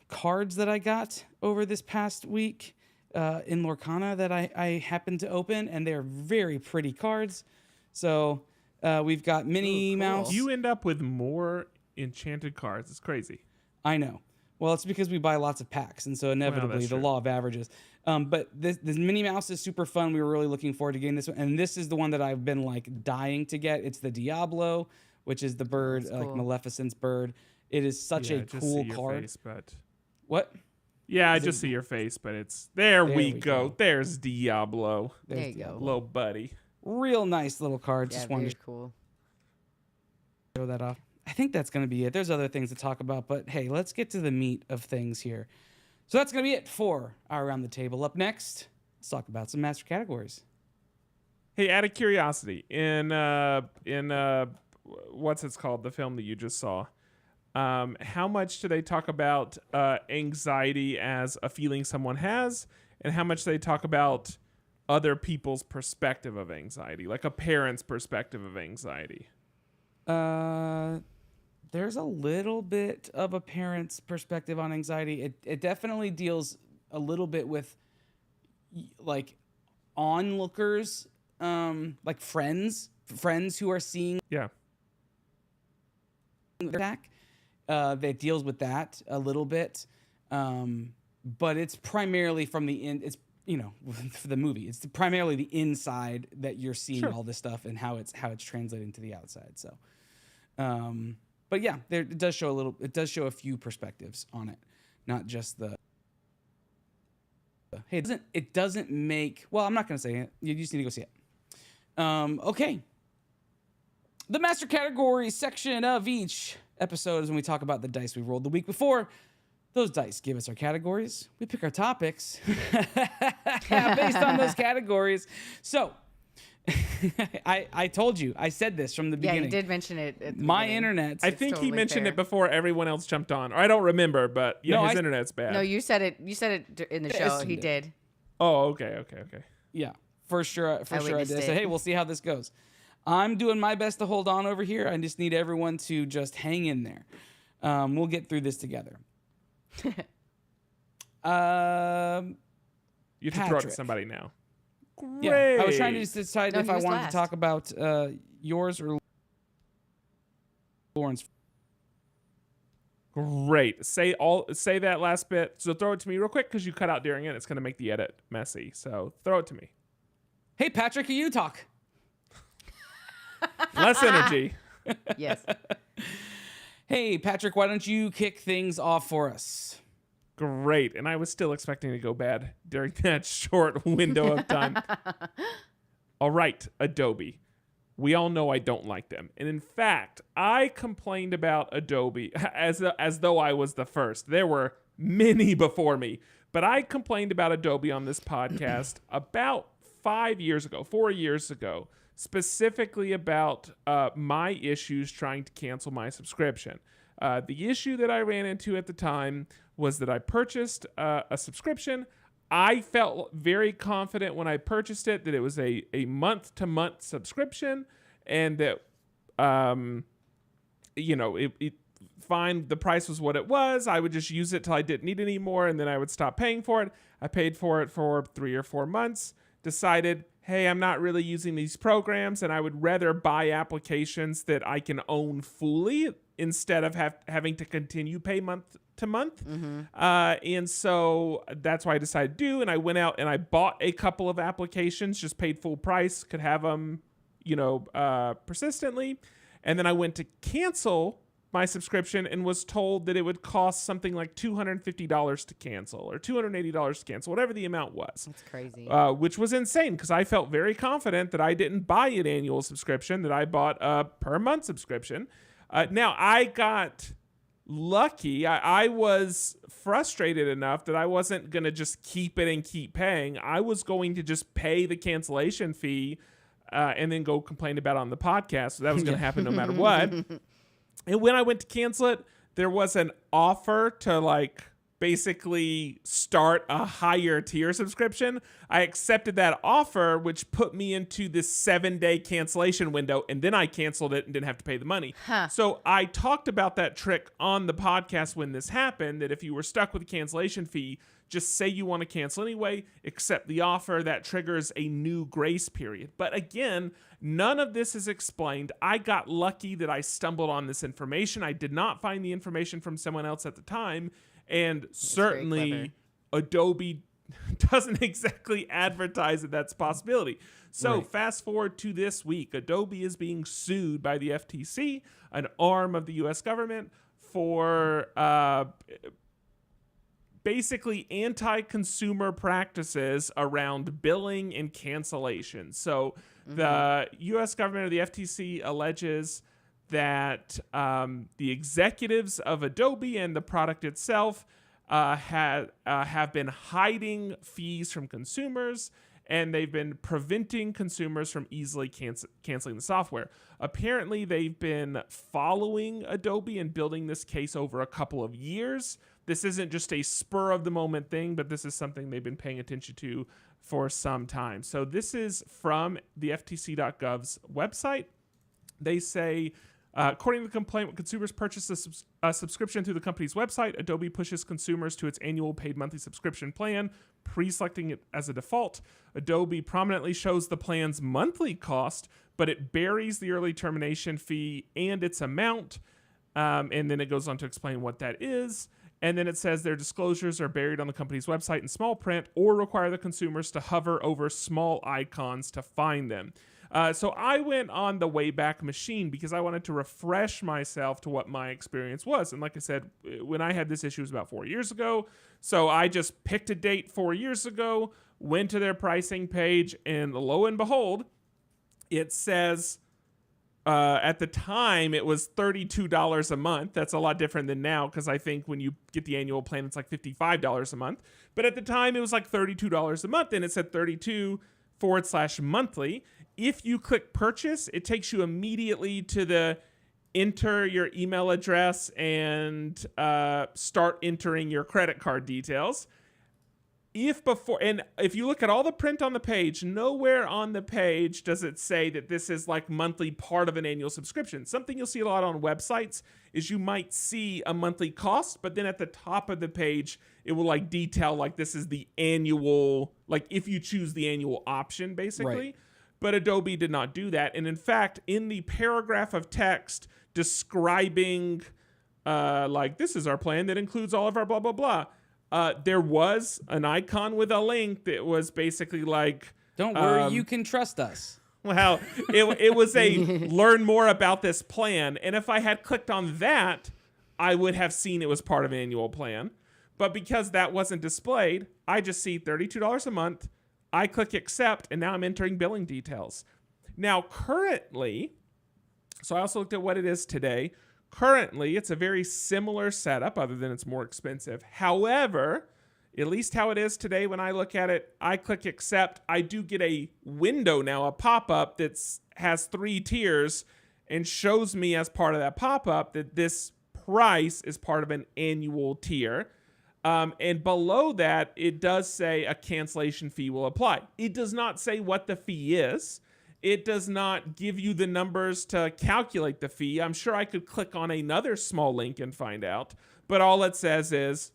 cards that I got over this past week in Lorcana that I happened to open, and they're very pretty cards. So we've got Minnie Mouse. You end up with more enchanted cards. It's crazy. I know. Well, it's because we buy lots of packs, and so inevitably that's the true. law of averages. But this Minnie Mouse is super fun. We were really looking forward to getting this one, and this is the one that I've been like dying to get. It's the Diablo, which is the bird, That's like cool. Maleficent's bird. It is such a just cool see your card. Face, but What? yeah, I just see your face, but it's there. We we go. go. There's Diablo, There There's you go. little buddy. Real nice little card. Yeah, Just wanted very to cool. show that off. I think that's going to be it. There's other things to talk about, but hey, let's get to the meat of things here. So that's going to be it for our Around the Table. Up next, let's talk about some master categories. Hey, out of curiosity, in what's it's called, the film that you just saw, how much do they talk about anxiety as a feeling someone has, and how much do they talk about other people's perspective of anxiety, like a parent's perspective of anxiety? There's a little bit of a parent's perspective on anxiety. It definitely deals a little bit with like onlookers, like friends who are seeing Yeah. attack. That deals with that a little bit, but it's primarily from the it's for the movie. It's primarily the inside that you're seeing all this stuff and how it's translating to the outside. So, but yeah, it does show a few perspectives on it, not just the. Hey, it doesn't make. Well, I'm not gonna say it. You just need to go see it. Okay. The master categories section of each episode is when we talk about the dice we rolled the week before. Those dice give us our categories. We pick our topics based on those categories. So I told you, I said this from the Yeah, beginning. you did mention it. At the My beginning. internet. I think he totally mentioned fair. it before everyone else jumped on. Or I don't remember, but yeah, No, his I- internet's bad. No, you said it. You said it in the show. Yes, He you did. Oh, okay. Yeah, for sure. I did. I witnessed said, it. hey, we'll see how this goes. I'm doing my best to hold on over here. I just need everyone to just hang in there. We'll get through this together. You have to throw it to Patrick. somebody now. Yeah, I was trying to Great. just decide No, if he I was wanted last. to talk about yours or Lauren's. Great. Say that last bit. So throw it to me real quick because you cut out during it. It's gonna make the edit messy. So throw it to me. Hey, Patrick, you talk. Less energy. Yes. Hey, Patrick, why don't you kick things off for us? Great. And I was still expecting to go bad during that short window of time. All right, Adobe. We all know I don't like them. And in fact, I complained about Adobe as though I was the first. There were many before me. But I complained about Adobe on this podcast about 4 years ago, specifically about my issues trying to cancel my subscription. The issue that I ran into at the time was that I purchased a subscription. I felt very confident when I purchased it that it was a month-to-month subscription, and that, it fine, the price was what it was. I would just use it till I didn't need it anymore, and then I would stop paying for it. I paid for it for 3 or 4 months, decided, hey, I'm not really using these programs, and I would rather buy applications that I can own fully instead of having to continue pay month to month. And so that's why I decided to do, and I went out and I bought a couple of applications, just paid full price, could have them, persistently. And then I went to cancel my subscription and was told that it would cost something like $250 to cancel or $280 to cancel, whatever the amount was. That's crazy. Which was insane because I felt very confident that I didn't buy an annual subscription, that I bought a per month subscription. Now, I got lucky. I was frustrated enough that I wasn't going to just keep it and keep paying. I was going to just pay the cancellation fee and then go complain about it on the podcast. So that was going to happen no matter what. And when I went to cancel it, there was an offer to basically start a higher tier subscription. I accepted that offer, which put me into this 7-day cancellation window, and then I canceled it and didn't have to pay the money. So I talked about that trick on the podcast when this happened, that if you were stuck with a cancellation fee, just say you want to cancel anyway, accept the offer. That triggers a new grace period. But again, none of this is explained. I got lucky that I stumbled on this information. I did not find the information from someone else at the time. And certainly Adobe doesn't exactly advertise that that's a possibility. So fast forward to this week, Adobe is being sued by the FTC, an arm of the U.S. government, for basically anti-consumer practices around billing and cancellation. So the U.S. government or the FTC alleges that the executives of Adobe and the product itself have been hiding fees from consumers, and they've been preventing consumers from easily canceling the software. Apparently, they've been following Adobe and building this case over a couple of years. This isn't just a spur-of-the-moment thing, but this is something they've been paying attention to for some time. So this is from the FTC.gov's website. They say, according to the complaint, when consumers purchase a subscription through the company's website, Adobe pushes consumers to its annual paid monthly subscription plan, pre-selecting it as a default. Adobe prominently shows the plan's monthly cost, but it buries the early termination fee and its amount, and then it goes on to explain what that is. And then it says their disclosures are buried on the company's website in small print or require the consumers to hover over small icons to find them. So I went on the Wayback Machine because I wanted to refresh myself to what my experience was. And like I said, when I had this issue was about 4 years ago. So I just picked a date 4 years ago, went to their pricing page, and lo and behold, it says at the time it was $32 a month. That's a lot different than now because I think when you get the annual plan, it's like $55 a month. But at the time it was like $32 a month, and it said 32/monthly. If you click purchase, it takes you immediately to the enter your email address and start entering your credit card details. If you look at all the print on the page, nowhere on the page does it say that this is like monthly part of an annual subscription. Something you'll see a lot on websites is you might see a monthly cost, but then at the top of the page, it will detail this is the annual, if you choose the annual option, basically. Right. But Adobe did not do that. And in fact, in the paragraph of text describing, this is our plan that includes all of our blah, blah, blah, there was an icon with a link that was basically don't worry, you can trust us. Well, it was a learn more about this plan. And if I had clicked on that, I would have seen it was part of an annual plan. But because that wasn't displayed, I just see $32 a month. I click accept, and now I'm entering billing details. Now, currently, so I also looked at what it is today. Currently, it's a very similar setup, other than it's more expensive. However, at least how it is today, when I look at it, I click accept. I do get a window now, a pop-up that has 3 tiers and shows me as part of that pop-up that this price is part of an annual tier. And below that, it does say a cancellation fee will apply. It does not say what the fee is. It does not give you the numbers to calculate the fee. I'm sure I could click on another small link and find out, but all it says is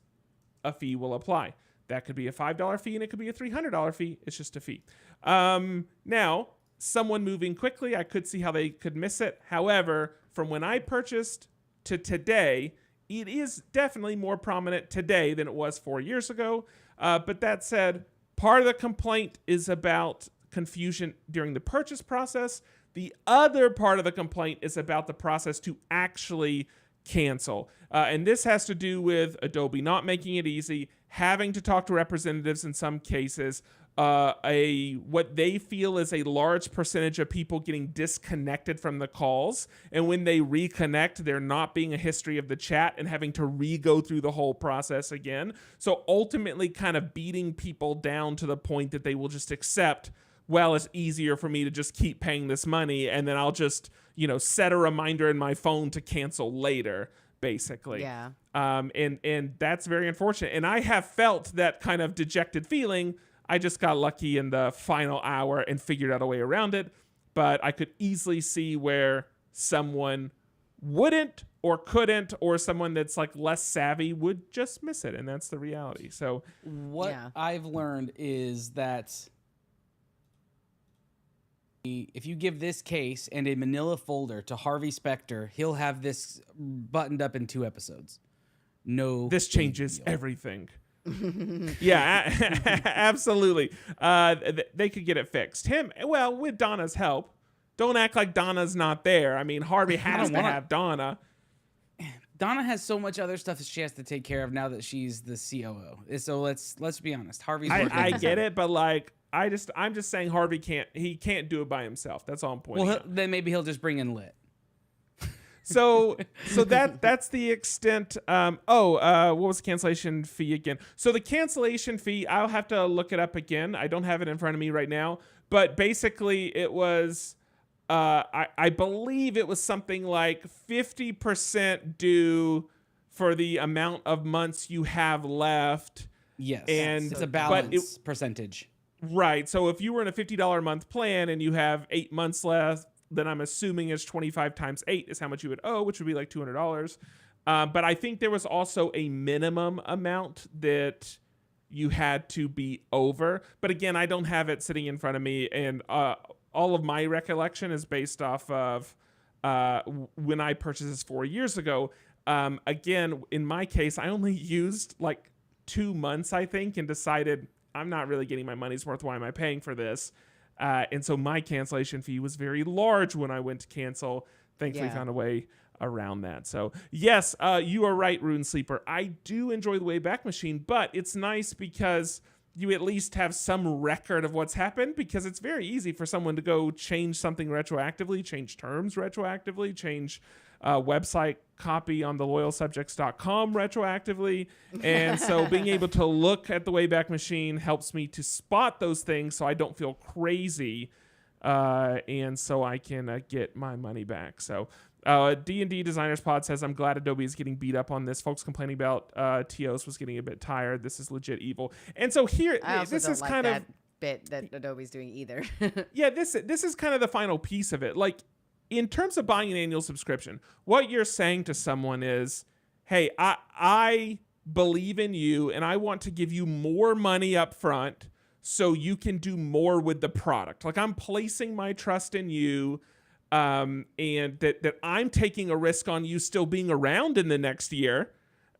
a fee will apply. That could be a $5 fee and it could be a $300 fee. It's just a fee. Now, someone moving quickly, I could see how they could miss it. However, from when I purchased to today, it is definitely more prominent today than it was 4 years ago. But that said, part of the complaint is about confusion during the purchase process. The other part of the complaint is about the process to actually cancel. And this has to do with Adobe not making it easy, having to talk to representatives in some cases, what they feel is a large percentage of people getting disconnected from the calls, and when they reconnect, there not being a history of the chat and having to re-go through the whole process again. So ultimately kind of beating people down to the point that they will just accept, well, it's easier for me to just keep paying this money and then I'll just, set a reminder in my phone to cancel later, basically. Yeah. And that's very unfortunate. And I have felt that kind of dejected feeling. I just got lucky in the final hour and figured out a way around it. But I could easily see where someone wouldn't or couldn't, or someone that's like less savvy would just miss it. And that's the reality. So what I've learned is that if you give this case and a manila folder to Harvey Specter, he'll have this buttoned up in 2 episodes. No, this changes everything. Yeah, absolutely. They could get it fixed. With Donna's help. Don't act like Donna's not there. I mean, Harvey has to have Donna. Donna has so much other stuff that she has to take care of now that she's the COO. So let's be honest. Harvey's working. I get it, but like I'm just saying Harvey can't do it by himself. That's all I'm pointing out. Then maybe he'll just bring in Lit. So that's the extent. What was the cancellation fee again? So the cancellation fee, I'll have to look it up again. I don't have it in front of me right now, but basically it was, I believe it was something like 50% due for the amount of months you have left. Yes, and it's a balance percentage. Right. So if you were in a $50 a month plan and you have 8 months left, then I'm assuming it's 25 times 8 is how much you would owe, which would be like $200. But I think there was also a minimum amount that you had to be over. But again, I don't have it sitting in front of me. And all of my recollection is based off of when I purchased this 4 years ago. Again, in my case, I only used like 2 months, I think, and decided I'm not really getting my money's worth. Why am I paying for this? And so my cancellation fee was very large when I went to cancel. Thankfully, found a way around that. So yes, you are right, Rune Sleeper. I do enjoy the Wayback Machine, but it's nice because you at least have some record of what's happened, because it's very easy for someone to go change something retroactively, change terms retroactively, change website copy on the loyalsubjects.com retroactively. And so being able to look at the Wayback Machine helps me to spot those things so I don't feel crazy, and so I can get my money back. So D&D Designers Pod says, I'm glad Adobe is getting beat up on this. Folks complaining about TOS was getting a bit tired. This is legit evil. And so here, this is kind of bit that Adobe's doing either. Yeah, this is kind of the final piece of it. Like, in terms of buying an annual subscription, what you're saying to someone is, hey, I believe in you and I want to give you more money up front so you can do more with the product. Like, I'm placing my trust in you, and that I'm taking a risk on you still being around in the next year,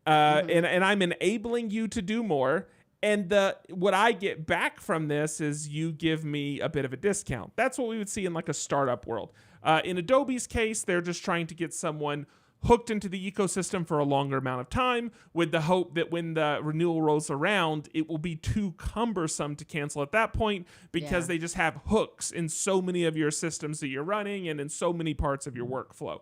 and I'm enabling you to do more. And what I get back from this is you give me a bit of a discount. That's what we would see in like a startup world. In Adobe's case, they're just trying to get someone hooked into the ecosystem for a longer amount of time, with the hope that when the renewal rolls around, it will be too cumbersome to cancel at that point, because they just have hooks in so many of your systems that you're running and in so many parts of your workflow.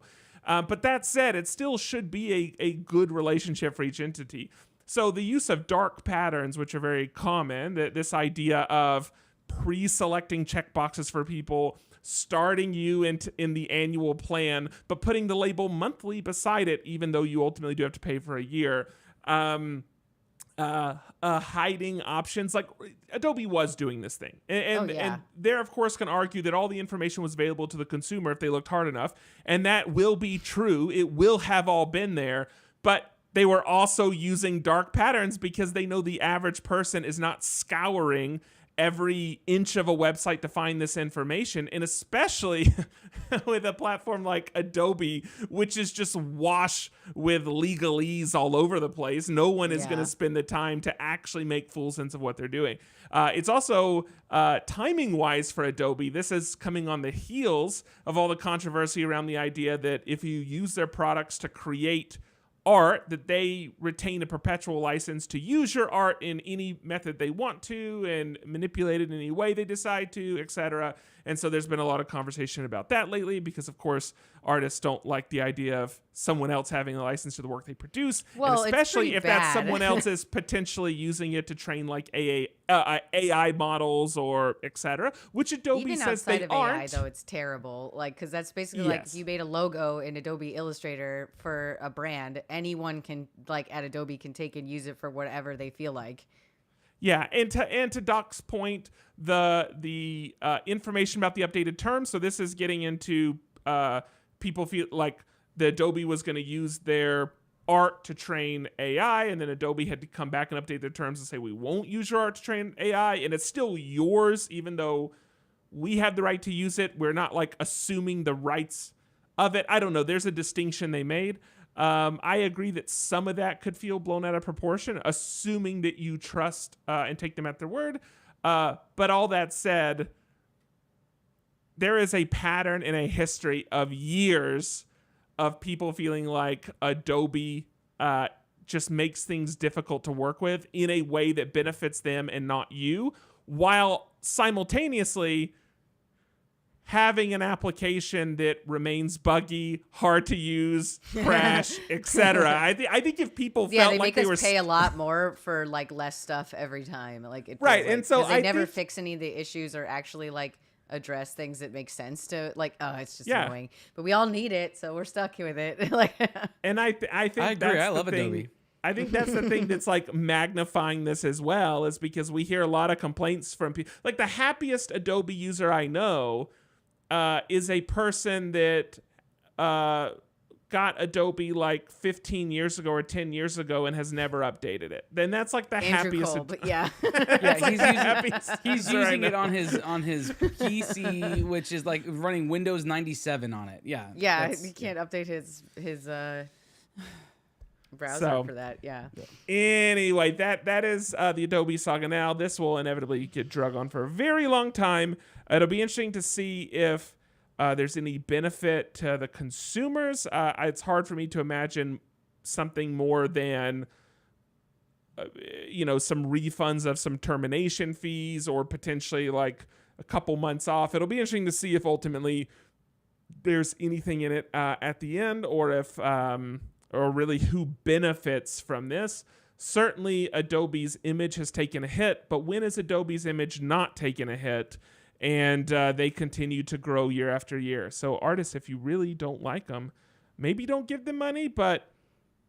But that said, it still should be a good relationship for each entity. So the use of dark patterns, which are very common, that this idea of pre-selecting checkboxes for people, starting you in the annual plan, but putting the label monthly beside it, even though you ultimately do have to pay for a year. Hiding options, like Adobe was doing this thing, and they're of course can argue that all the information was available to the consumer if they looked hard enough, and that will be true. It will have all been there, but they were also using dark patterns because they know the average person is not scouring every inch of a website to find this information, and especially with a platform like Adobe, which is just wash with legalese all over the place. No one is going to spend the time to actually make full sense of what they're doing. It's also timing wise for Adobe. This is coming on the heels of all the controversy around the idea that if you use their products to create art, that they retain a perpetual license to use your art in any method they want to and manipulate it in any way they decide to, etc. And so there's been a lot of conversation about that lately because, of course, artists don't like the idea of someone else having a license to the work they produce, well, and especially if that bad. someone else is potentially using it to train like AI models or etc., which Adobe even says outside they of aren't. AI, though, it's terrible. Like, because that's basically like if you made a logo in Adobe Illustrator for a brand, anyone can, like, at Adobe can take and use it for whatever they feel like. Yeah, and to Doc's point, the information about the updated terms. So this is getting into people feel like the Adobe was going to use their art to train AI, and then Adobe had to come back and update their terms and say we won't use your art to train AI, and it's still yours, even though we have the right to use it. We're not like assuming the rights of it. I don't know. There's a distinction they made. I agree that some of that could feel blown out of proportion, assuming that you trust and take them at their word. But all that said, there is a pattern and a history of years of people feeling like Adobe just makes things difficult to work with in a way that benefits them and not you, while simultaneously having an application that remains buggy, hard to use, crash, etc. I think if people felt they like make they us were pay a lot more for like less stuff every time, like it feels right, like, and so 'cause they I never think, fix any of the issues or actually like address things that make sense to like. Oh, it's just Yeah. annoying, but we all need it, so we're stuck with it. Like, and I think I agree. that's I the love thing. Adobe. I think that's the thing that's like magnifying this as well, is because we hear a lot of complaints from people. Like the happiest Adobe user I know is a person that got Adobe like 15 years ago or 10 years ago and has never updated it. Then that's like the Andrew happiest. Cole, but yeah. Yeah, he's user I using it know. on his PC, which is like running Windows 97 on it. Yeah. Yeah, that's- you can't update his browser So- for that. Yeah. Anyway, that is the Adobe saga. Now this will inevitably get drug on for a very long time. It'll be interesting to see if there's any benefit to the consumers. It's hard for me to imagine something more than some refunds of some termination fees or potentially like a couple months off. It'll be interesting to see if ultimately there's anything in it at the end, or if or really who benefits from this. Certainly Adobe's image has taken a hit, but when has Adobe's image not taken a hit? And they continue to grow year after year. So artists, if you really don't like them, maybe don't give them money, but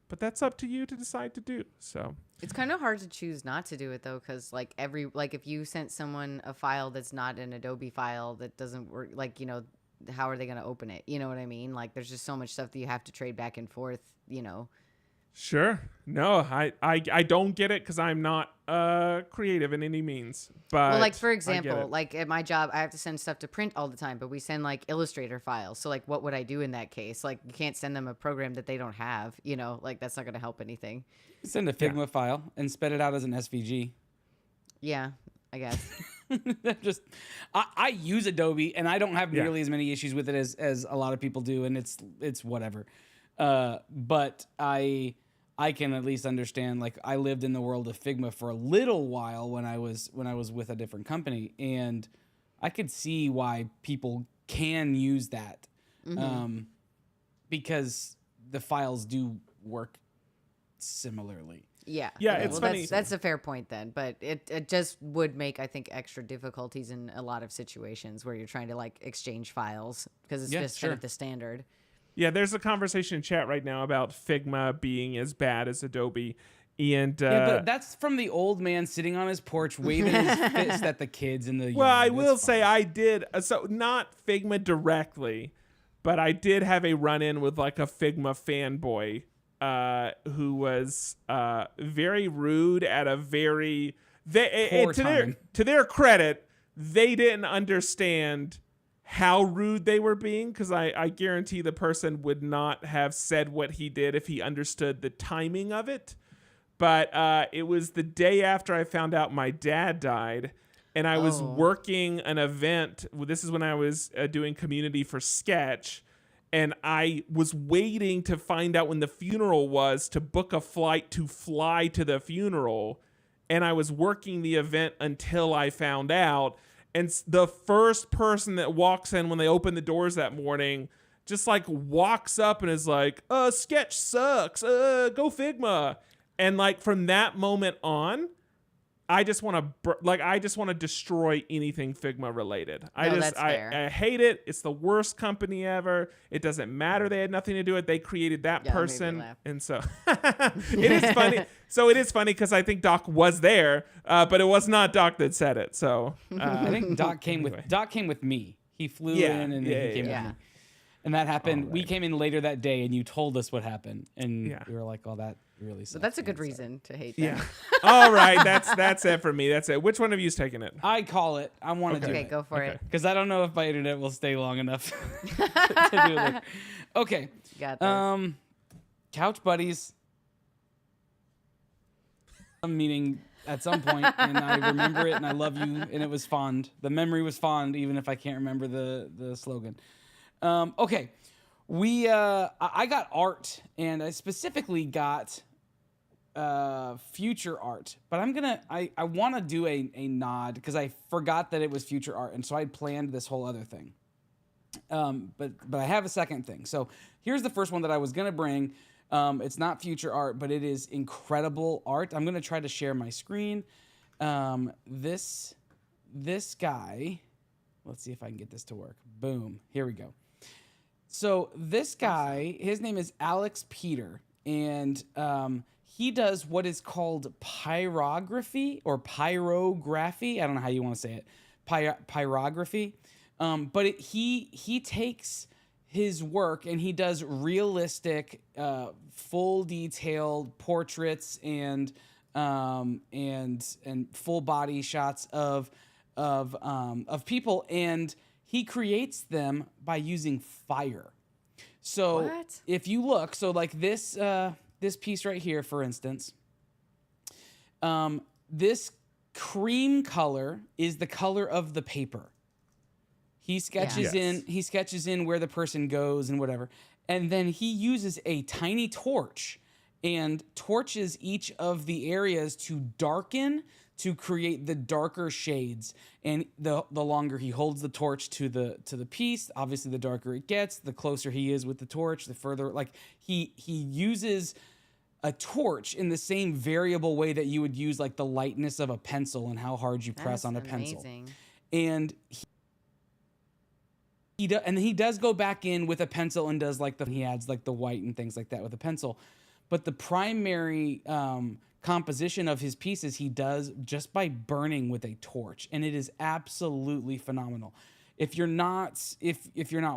that's up to you to decide to do. So It's kind of hard to choose not to do it though, because like if you sent someone a file that's not an Adobe file that doesn't work, like, how are they going to open it? You know what I mean? Like there's just so much stuff that you have to trade back and forth, Sure. No, I don't get it because I'm not creative in any means. But Well, like for I get example, it. like at my job, I have to send stuff to print all the time, but we send like Illustrator files. So like, what would I do in that case? Like, you can't send them a program that they don't have. Like that's not going to help anything. Send a Figma file and spit it out as an SVG. Yeah, I guess. I use Adobe and I don't have Yeah. nearly as many issues with it as a lot of people do, and it's whatever. But I can at least understand, like, I lived in the world of Figma for a little while when I was with a different company, and I could see why people can use that, because the files do work similarly. Yeah. Yeah, Okay, it's funny. That's a fair point then, but it just would make, I think, extra difficulties in a lot of situations where you're trying to like exchange files because it's just kind of the standard. Yeah, there's a conversation in chat right now about Figma being as bad as Adobe. And but that's from the old man sitting on his porch waving his fist at the kids in the yard. well, I That's will fine. say I did. So not Figma directly, but I did have a run-in with like a Figma fanboy who was very rude at a very Poor time. to their credit, they didn't understand how rude they were being, because I guarantee the person would not have said what he did if he understood the timing of it. But it was the day after I found out my dad died, and I was working an event. This is when I was doing community for Sketch, and I was waiting to find out when the funeral was to book a flight to fly to the funeral, and I was working the event until I found out. And the first person that walks in when they open the doors that morning just like walks up and is like, Sketch sucks, go Figma. And like from that moment on, I just want to destroy anything Figma related. I hate it. It's the worst company ever. It doesn't matter. They had nothing to do with it. They created that person. And so it is funny. So it is funny because I think Doc was there, but it was not Doc that said it. So I think Doc came with me. He flew in and then he came with me. And that happened. Right. We came in later that day, and you told us what happened, and we were like, "Oh, that really sucks." But that's a good reason to hate them. Yeah. All right, that's it for me. That's it. Which one of you is taking it? I call it. I want to do it. Okay, go for it. Because I don't know if my internet will stay long enough to do it later. Okay. Got this. Couch buddies. Meeting at some point, and I remember it, and I love you, and it was fond. The memory was fond, even if I can't remember the slogan. Okay, I got art, and I specifically got future art, but I want to do a nod because I forgot that it was future art, and so I planned this whole other thing. But I have a second thing. So here's the first one that I was gonna bring. It's not future art, but it is incredible art. I'm gonna try to share my screen. This guy. Let's see if I can get this to work. Boom. Here we go. So this guy, his name is Alex Peter, and he does what is called pyrography or pyrography. I don't know how you want to say it. Pyrography. But he takes his work and he does realistic, full detailed portraits and full body shots of people, and he creates them by using fire. So if you look, so like this piece right here, for instance, this cream color is the color of the paper. He sketches in where the person goes and whatever. And then he uses a tiny torch and torches each of the areas to darken, to create the darker shades. And the longer he holds the torch to the piece, obviously the darker it gets, the closer he is with the torch, the further, like he uses a torch in the same variable way that you would use like the lightness of a pencil and how hard you press on a pencil. And he does go back in with a pencil and does like he adds like the white and things like that with a pencil. But the primary composition of his pieces he does just by burning with a torch, and it is absolutely phenomenal. If you're not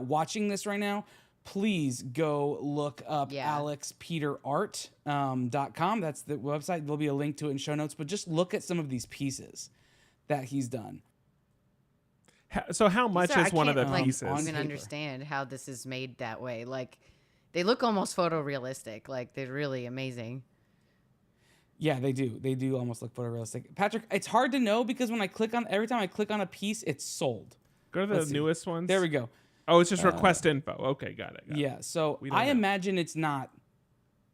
watching this right now, please go look up alexpeterart.com. That's the website. There'll be a link to it in show notes, but just look at some of these pieces that he's done. So how much is one of the pieces? I don't even understand how this is made that way. Like, they look almost photorealistic. Like, they're really amazing. Yeah, they do. They do almost look photorealistic. Patrick, it's hard to know because every time I click on a piece, it's sold. Go to the newest ones. There we go. Oh, it's just request info. Okay, got it. Yeah, so I imagine it's not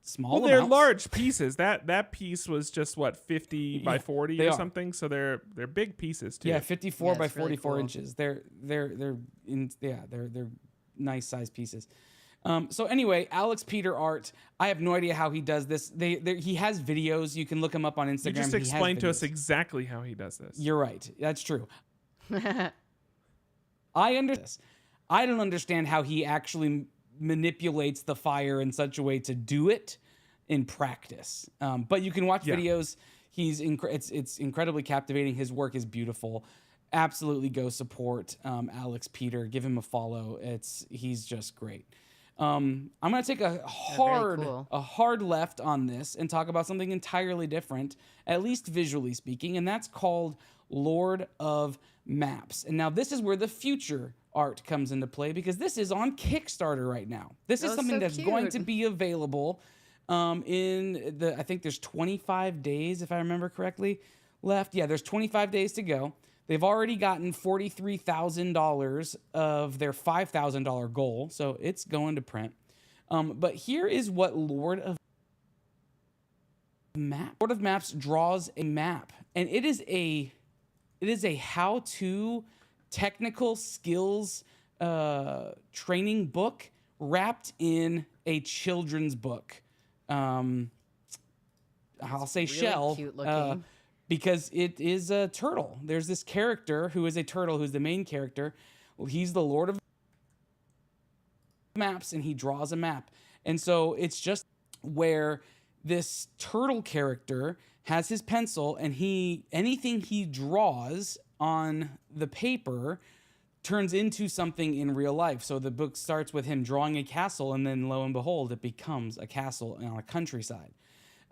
small. Well, they're large pieces. That piece was just what, 50 by 40 or something. So they're big pieces too. Yeah, 54 by 44 really cool. inches. They're nice size pieces. So anyway, Alex Peter art. I have no idea how he does this. He has videos. You can look him up on Instagram. You just He has explained to us videos. exactly how he does this. You're right. That's true. I understand this. I don't understand how he actually manipulates the fire in such a way to do it in practice. But you can watch videos. It's incredibly captivating. His work is beautiful. Absolutely go support Alex Peter. Give him a follow. He's just great. I'm gonna take a hard left on this and talk about something entirely different, at least visually speaking, and that's called Lord of Maps. And now this is where the future art comes into play, because this is on Kickstarter right now. This is something that's going to be available I think there's 25 days, if I remember correctly, left. Yeah, there's 25 days to go. They've already gotten $43,000 of their $5,000 goal, so it's going to print. But here is what Lord of Maps draws a map, and it is a how-to technical skills training book wrapped in a children's book. I'll say really shell. cute looking. Because it is a turtle. There's this character who is a turtle, who's the main character. Well, he's the Lord of Maps, and he draws a map. And so it's just where this turtle character has his pencil, and anything he draws on the paper turns into something in real life. So the book starts with him drawing a castle, and then lo and behold, it becomes a castle on a countryside.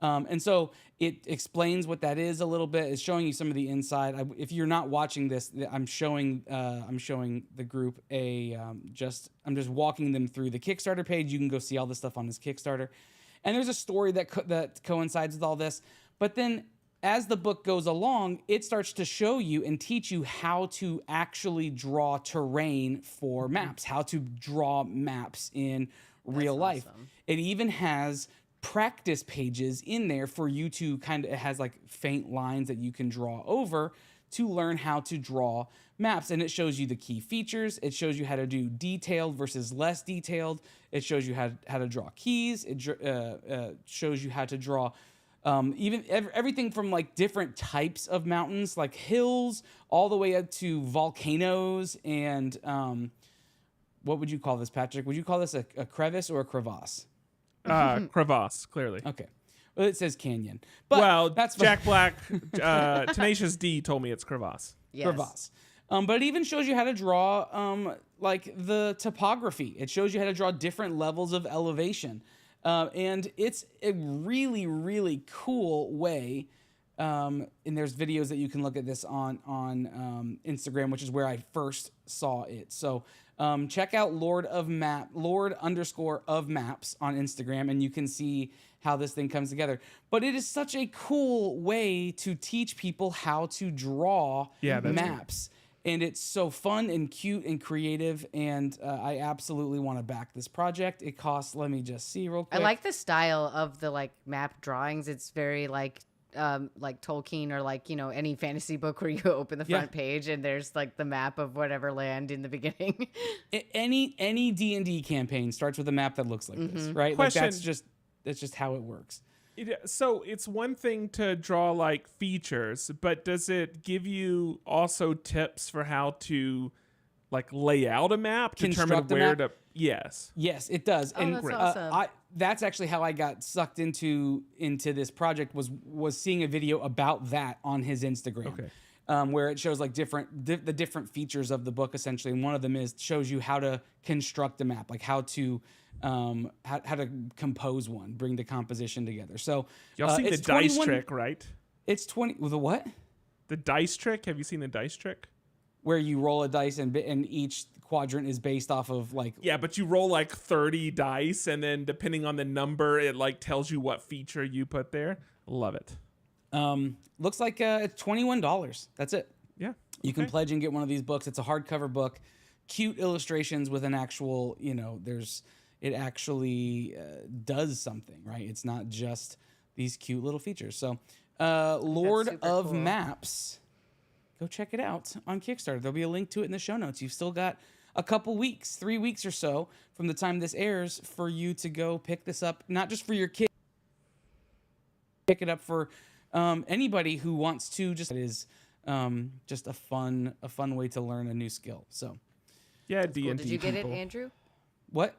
And so it explains what that is a little bit. It's showing you some of the inside. If you're not watching this, I'm showing the group I'm just walking them through the Kickstarter page. You can go see all this stuff on this Kickstarter. And there's a story that coincides with all this. But then as the book goes along, it starts to show you and teach you how to actually draw terrain for maps, how to draw maps in real life. Awesome. It even has practice pages in there for you to it has like faint lines that you can draw over to learn how to draw maps. And it shows you the key features. It shows you how to do detailed versus less detailed. It shows you how to draw keys. It shows you how to draw everything from like different types of mountains, like hills, all the way up to volcanoes. And what would you call this, Patrick? Would you call this a crevice or a crevasse? Crevasse, clearly. Okay. Well, it says canyon. But that's Jack Black. Tenacious D told me it's crevasse. Yes. Crevasse. But it even shows you how to draw like the topography. It shows you how to draw different levels of elevation. And it's a really, really cool way. And there's videos that you can look at this on Instagram, which is where I first saw it. So check out Lord of Maps on Instagram, and you can see how this thing comes together. But it is such a cool way to teach people how to draw maps. And it's so fun and cute and creative, and I absolutely want to back this project. It costs, let me just see real quick. I like the style of the like map drawings. It's very like Tolkien or like, any fantasy book where you open the front page and there's like the map of whatever land in the beginning. Any D&D campaign starts with a map that looks like this, right? Question. Like that's just how it works. So it's one thing to draw like features, but does it give you also tips for how to like lay out a map, determine where to? Yes, it does. Oh, that's awesome. That's actually how I got sucked into this project was seeing a video about that on his Instagram. Okay. Where it shows like the different features of the book essentially, and one of them shows you how to construct a map, like how to compose one, bring the composition together. So y'all seen the dice trick, right? It's 20. The what? The dice trick. Have you seen the dice trick? Where you roll a dice and each quadrant is based off of like. Yeah, but you roll like 30 dice, and then depending on the number, it like tells you what feature you put there. Love it. Looks like it's $21. That's it. Yeah. You can pledge and get one of these books. It's a hardcover book, cute illustrations with an actual, it actually does something, right? It's not just these cute little features. So, Lord of cool. Maps, go check it out on Kickstarter. There'll be a link to it in the show notes. You've still got a couple weeks, 3 weeks or so from the time this airs for you to go pick this up, not just for your kid, pick it up for anybody who wants to. Just it is just a fun way to learn a new skill. So Yeah, Cool. D&D Did you get people. it, Andrew? what?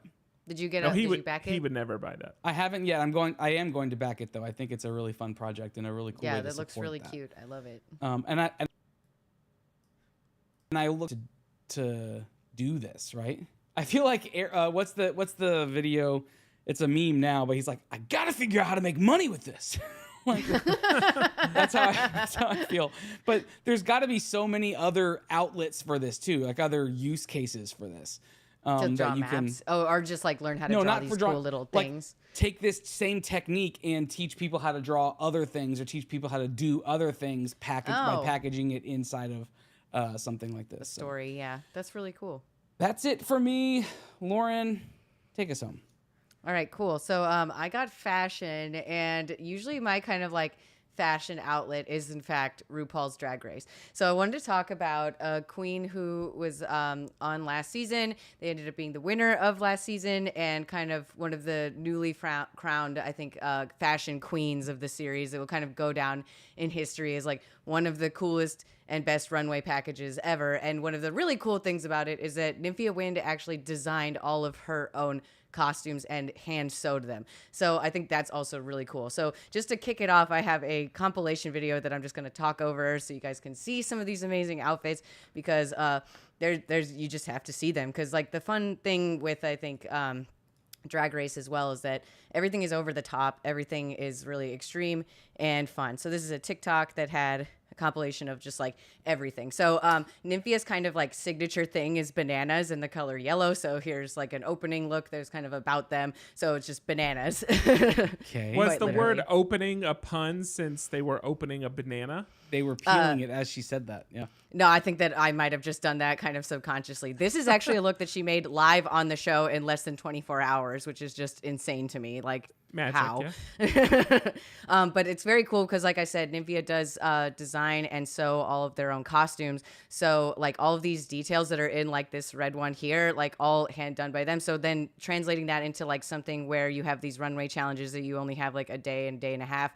Did you get No, it? he Did would. you back He it? would never buy that. I haven't yet. I am going to back it though. I think it's a really fun project and a really cool way Yeah, to that looks support really that. cute. I love it. And I look to do this, right? I feel like what's the video? It's a meme now, but he's like, I gotta figure out how to make money with this. Like, that's how I feel. But there's got to be so many other outlets for this too, like other use cases for this. To That draw you maps. can Or just like learn how to no, draw not these for draw, cool little like, things. take this same technique and teach people how to draw other things, or teach people how to do other things by Oh. packaging it inside of something like this. So Story, yeah. That's really cool. that's it for me. Lauren, take us home. All right, cool. So I got fashion, and usually my kind of like fashion outlet is in fact RuPaul's Drag Race. So I wanted to talk about a queen who was on last season. They ended up being the winner of last season and kind of one of the newly crowned, I think, fashion queens of the series. It will kind of go down in history as like one of the coolest and best runway packages ever. And one of the really cool things about it is that Nymphia Wind actually designed all of her own costumes and hand sewed them. So I think that's also really cool. So just to kick it off, I have a compilation video that I'm just going to talk over so you guys can see some of these amazing outfits, because there's you just have to see them, because like the fun thing with I think Drag Race as well is that everything is over the top, everything is really extreme and fun. So this is a TikTok that had a compilation of just like everything. So Nymphia's kind of like signature thing is bananas in the color yellow. So here's like an opening look there's kind of about them. So it's just bananas. Okay. Was Quite the word literally. opening a pun since they were opening a banana? They were peeling it as she said that. Yeah. No, I think that I might have just done that kind of subconsciously. This is actually a look that she made live on the show in less than 24 hours, which is just insane to me. Like, Magic, how? But it's very cool because, like I said, Nymphia does design and sew all of their own costumes. So, like, all of these details that are in, like, this red one here, like, all hand done by them. So then translating that into, like, something where you have these runway challenges that you only have, like, a day and a half,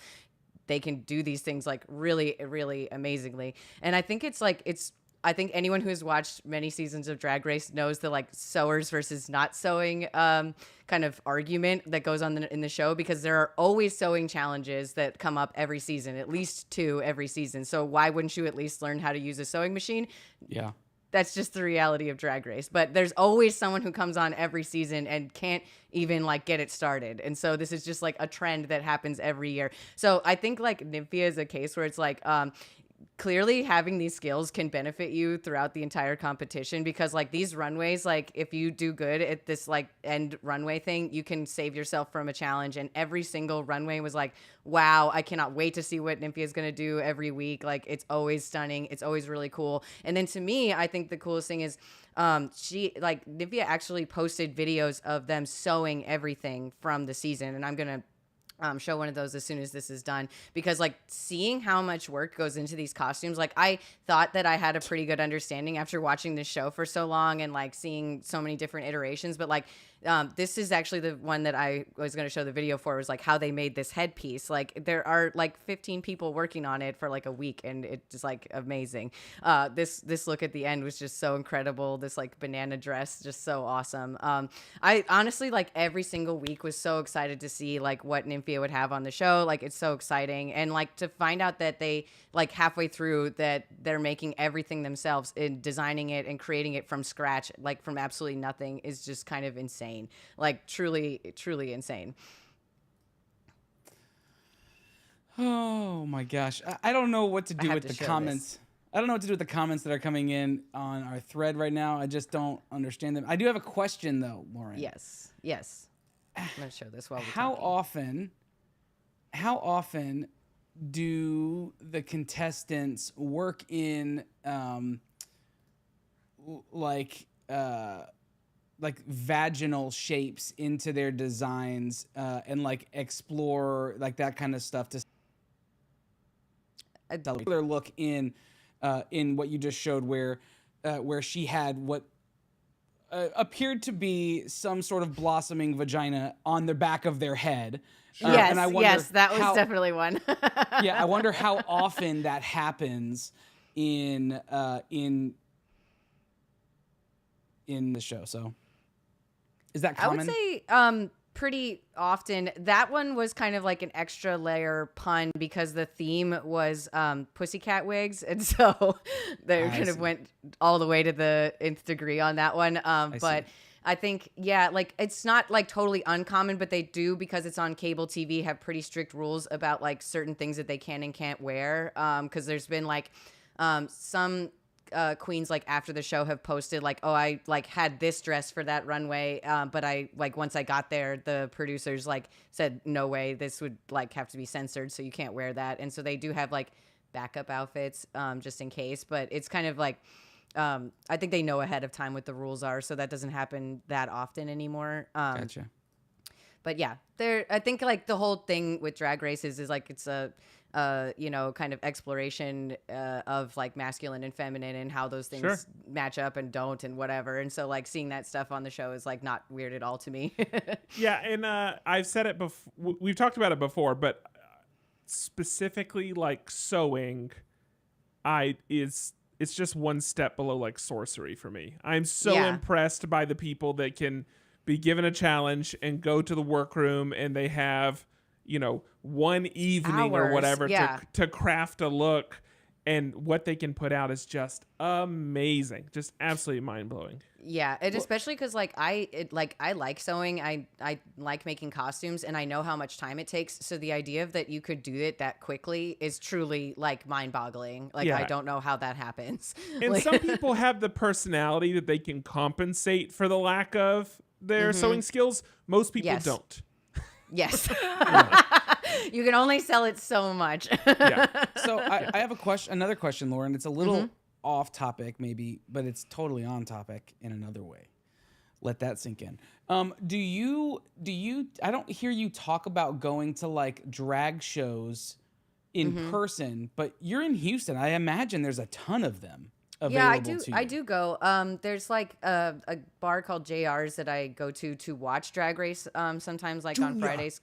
they can do these things like really, really amazingly. And I think I think anyone who has watched many seasons of Drag Race knows the like sewers versus not sewing kind of argument that goes on in the show, because there are always sewing challenges that come up every season, at least 2 every season. So why wouldn't you at least learn how to use a sewing machine? Yeah. That's just the reality of Drag Race. But there's always someone who comes on every season and can't even like get it started. And so this is just like a trend that happens every year. So I think like Nymphia is a case where it's like clearly having these skills can benefit you throughout the entire competition, because like these runways, like if you do good at this like end runway thing, you can save yourself from a challenge. And every single runway was like, wow, I cannot wait to see what Nymphia is going to do every week. Like it's always stunning. It's always really cool. And then to me, I think the coolest thing is Nymphia actually posted videos of them sewing everything from the season. And I'm going to show one of those as soon as this is done, because like seeing how much work goes into these costumes, like I thought that I had a pretty good understanding after watching this show for so long and like seeing so many different iterations, but like this is actually the one that I was going to show the video for, was like how they made this headpiece. Like there are like 15 people working on it for like a week, and it's just like amazing. This look at the end was just so incredible. This like banana dress, just so awesome. I honestly like every single week was so excited to see like what Nymphia would have on the show. Like it's so exciting, and like to find out that they like halfway through that they're making everything themselves in designing it and creating it from scratch, like from absolutely nothing, is just kind of insane. Like truly insane. Oh my gosh. I don't know what to do have with to the show comments. I don't know what to do with the comments that are coming in on our thread right now. I just don't understand them. I do have a question though, Lauren. Yes. I'm gonna show this while we're How talking. often do the contestants work in like vaginal shapes into their designs and like explore like that kind of stuff to their look in what you just showed, where she had what appeared to be some sort of blossoming vagina on the back of their head. Yes, and I wonder that was how- definitely one. Yeah, I wonder how often that happens in the show. So, is that I would common? say pretty often. That one was kind of like an extra layer pun because the theme was pussycat wigs, and so they kind of see. went all the way to the nth degree on that one. But see. I think, yeah, like it's not like totally uncommon, but they do, because it's on cable TV, have pretty strict rules about like certain things that they can and can't wear. Because there's been like some queens like after the show have posted like, oh, I like had this dress for that runway, but I like once I got there, the producers like said no way, this would like have to be censored, so you can't wear that. And so they do have like backup outfits just in case, but it's kind of like I think they know ahead of time what the rules are, so that doesn't happen that often anymore. Gotcha. But yeah, I think like the whole thing with Drag Races is like it's a kind of exploration of like masculine and feminine and how those things match up and don't and whatever. And so like seeing that stuff on the show is like not weird at all to me. Yeah, and I've said it before. We've talked about it before, but specifically like sewing, it's just one step below like sorcery for me. I'm so impressed by the people that can be given a challenge and go to the workroom and they have, one evening or whatever to craft a look, and what they can put out is just amazing, just absolutely mind-blowing. Yeah, and especially because like I like sewing, I like making costumes, and I know how much time it takes. So the idea of that you could do it that quickly is truly like mind-boggling. Like I don't know how that happens. And some people have the personality that they can compensate for the lack of their sewing skills. Most people don't. Yes. You can only sell it so much. So I have another question, Lauren. It's a little off topic maybe, but it's totally on topic in another way. Let that sink in. Do you I don't hear you talk about going to like drag shows in person, but you're in Houston. I imagine there's a ton of them available to you. I do go. There's like a bar called JR's that I go to watch Drag Race sometimes, like on Fridays.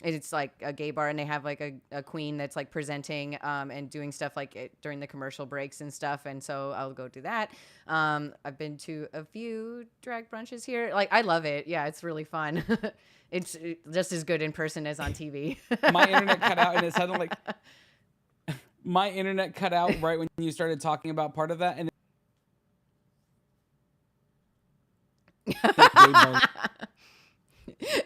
It's like a gay bar, and they have like a queen that's like presenting and doing stuff like during the commercial breaks and stuff, and so I'll go do that. I've been to a few drag brunches here. Like I love it. Yeah, it's really fun. It's just as good in person as on TV. My internet cut out, and it sounded like my internet cut out right when you started talking about part of that, and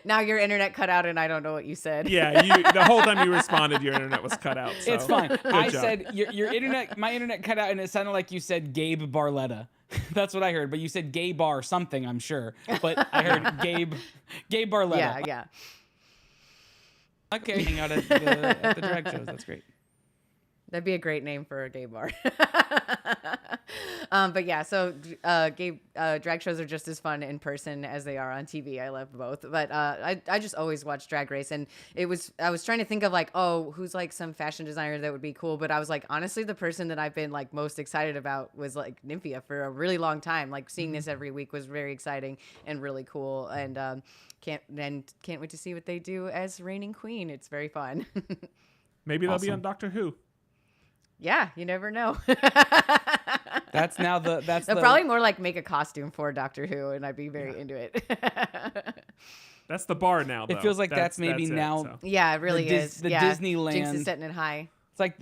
now your internet cut out, and I don't know what you said. Yeah, the whole time you responded, your internet was cut out. So. It's fine. I job. said your internet, my internet cut out, and it sounded like you said Gabe Barletta. That's what I heard, but you said gay bar something, I'm sure. But I heard Gabe Barletta. Yeah. Okay, hang out at the drag shows. That's great. That'd be a great name for a gay bar. But yeah, so gay drag shows are just as fun in person as they are on TV. I love both. But I just always watch Drag Race, and I was trying to think of like, oh, who's like some fashion designer that would be cool. But I was like, honestly, the person that I've been like most excited about was like Nymphia for a really long time. Like seeing this every week was very exciting and really cool. And can't wait to see what they do as reigning queen. It's very fun. Maybe they'll be on Doctor Who. Yeah, you never know. That's They'll probably more like make a costume for Doctor Who, and I'd be very into it. That's the bar now, though. It feels like that's maybe now. So. Yeah, it really is. The yeah. Disneyland. Jinx is setting it high. It's like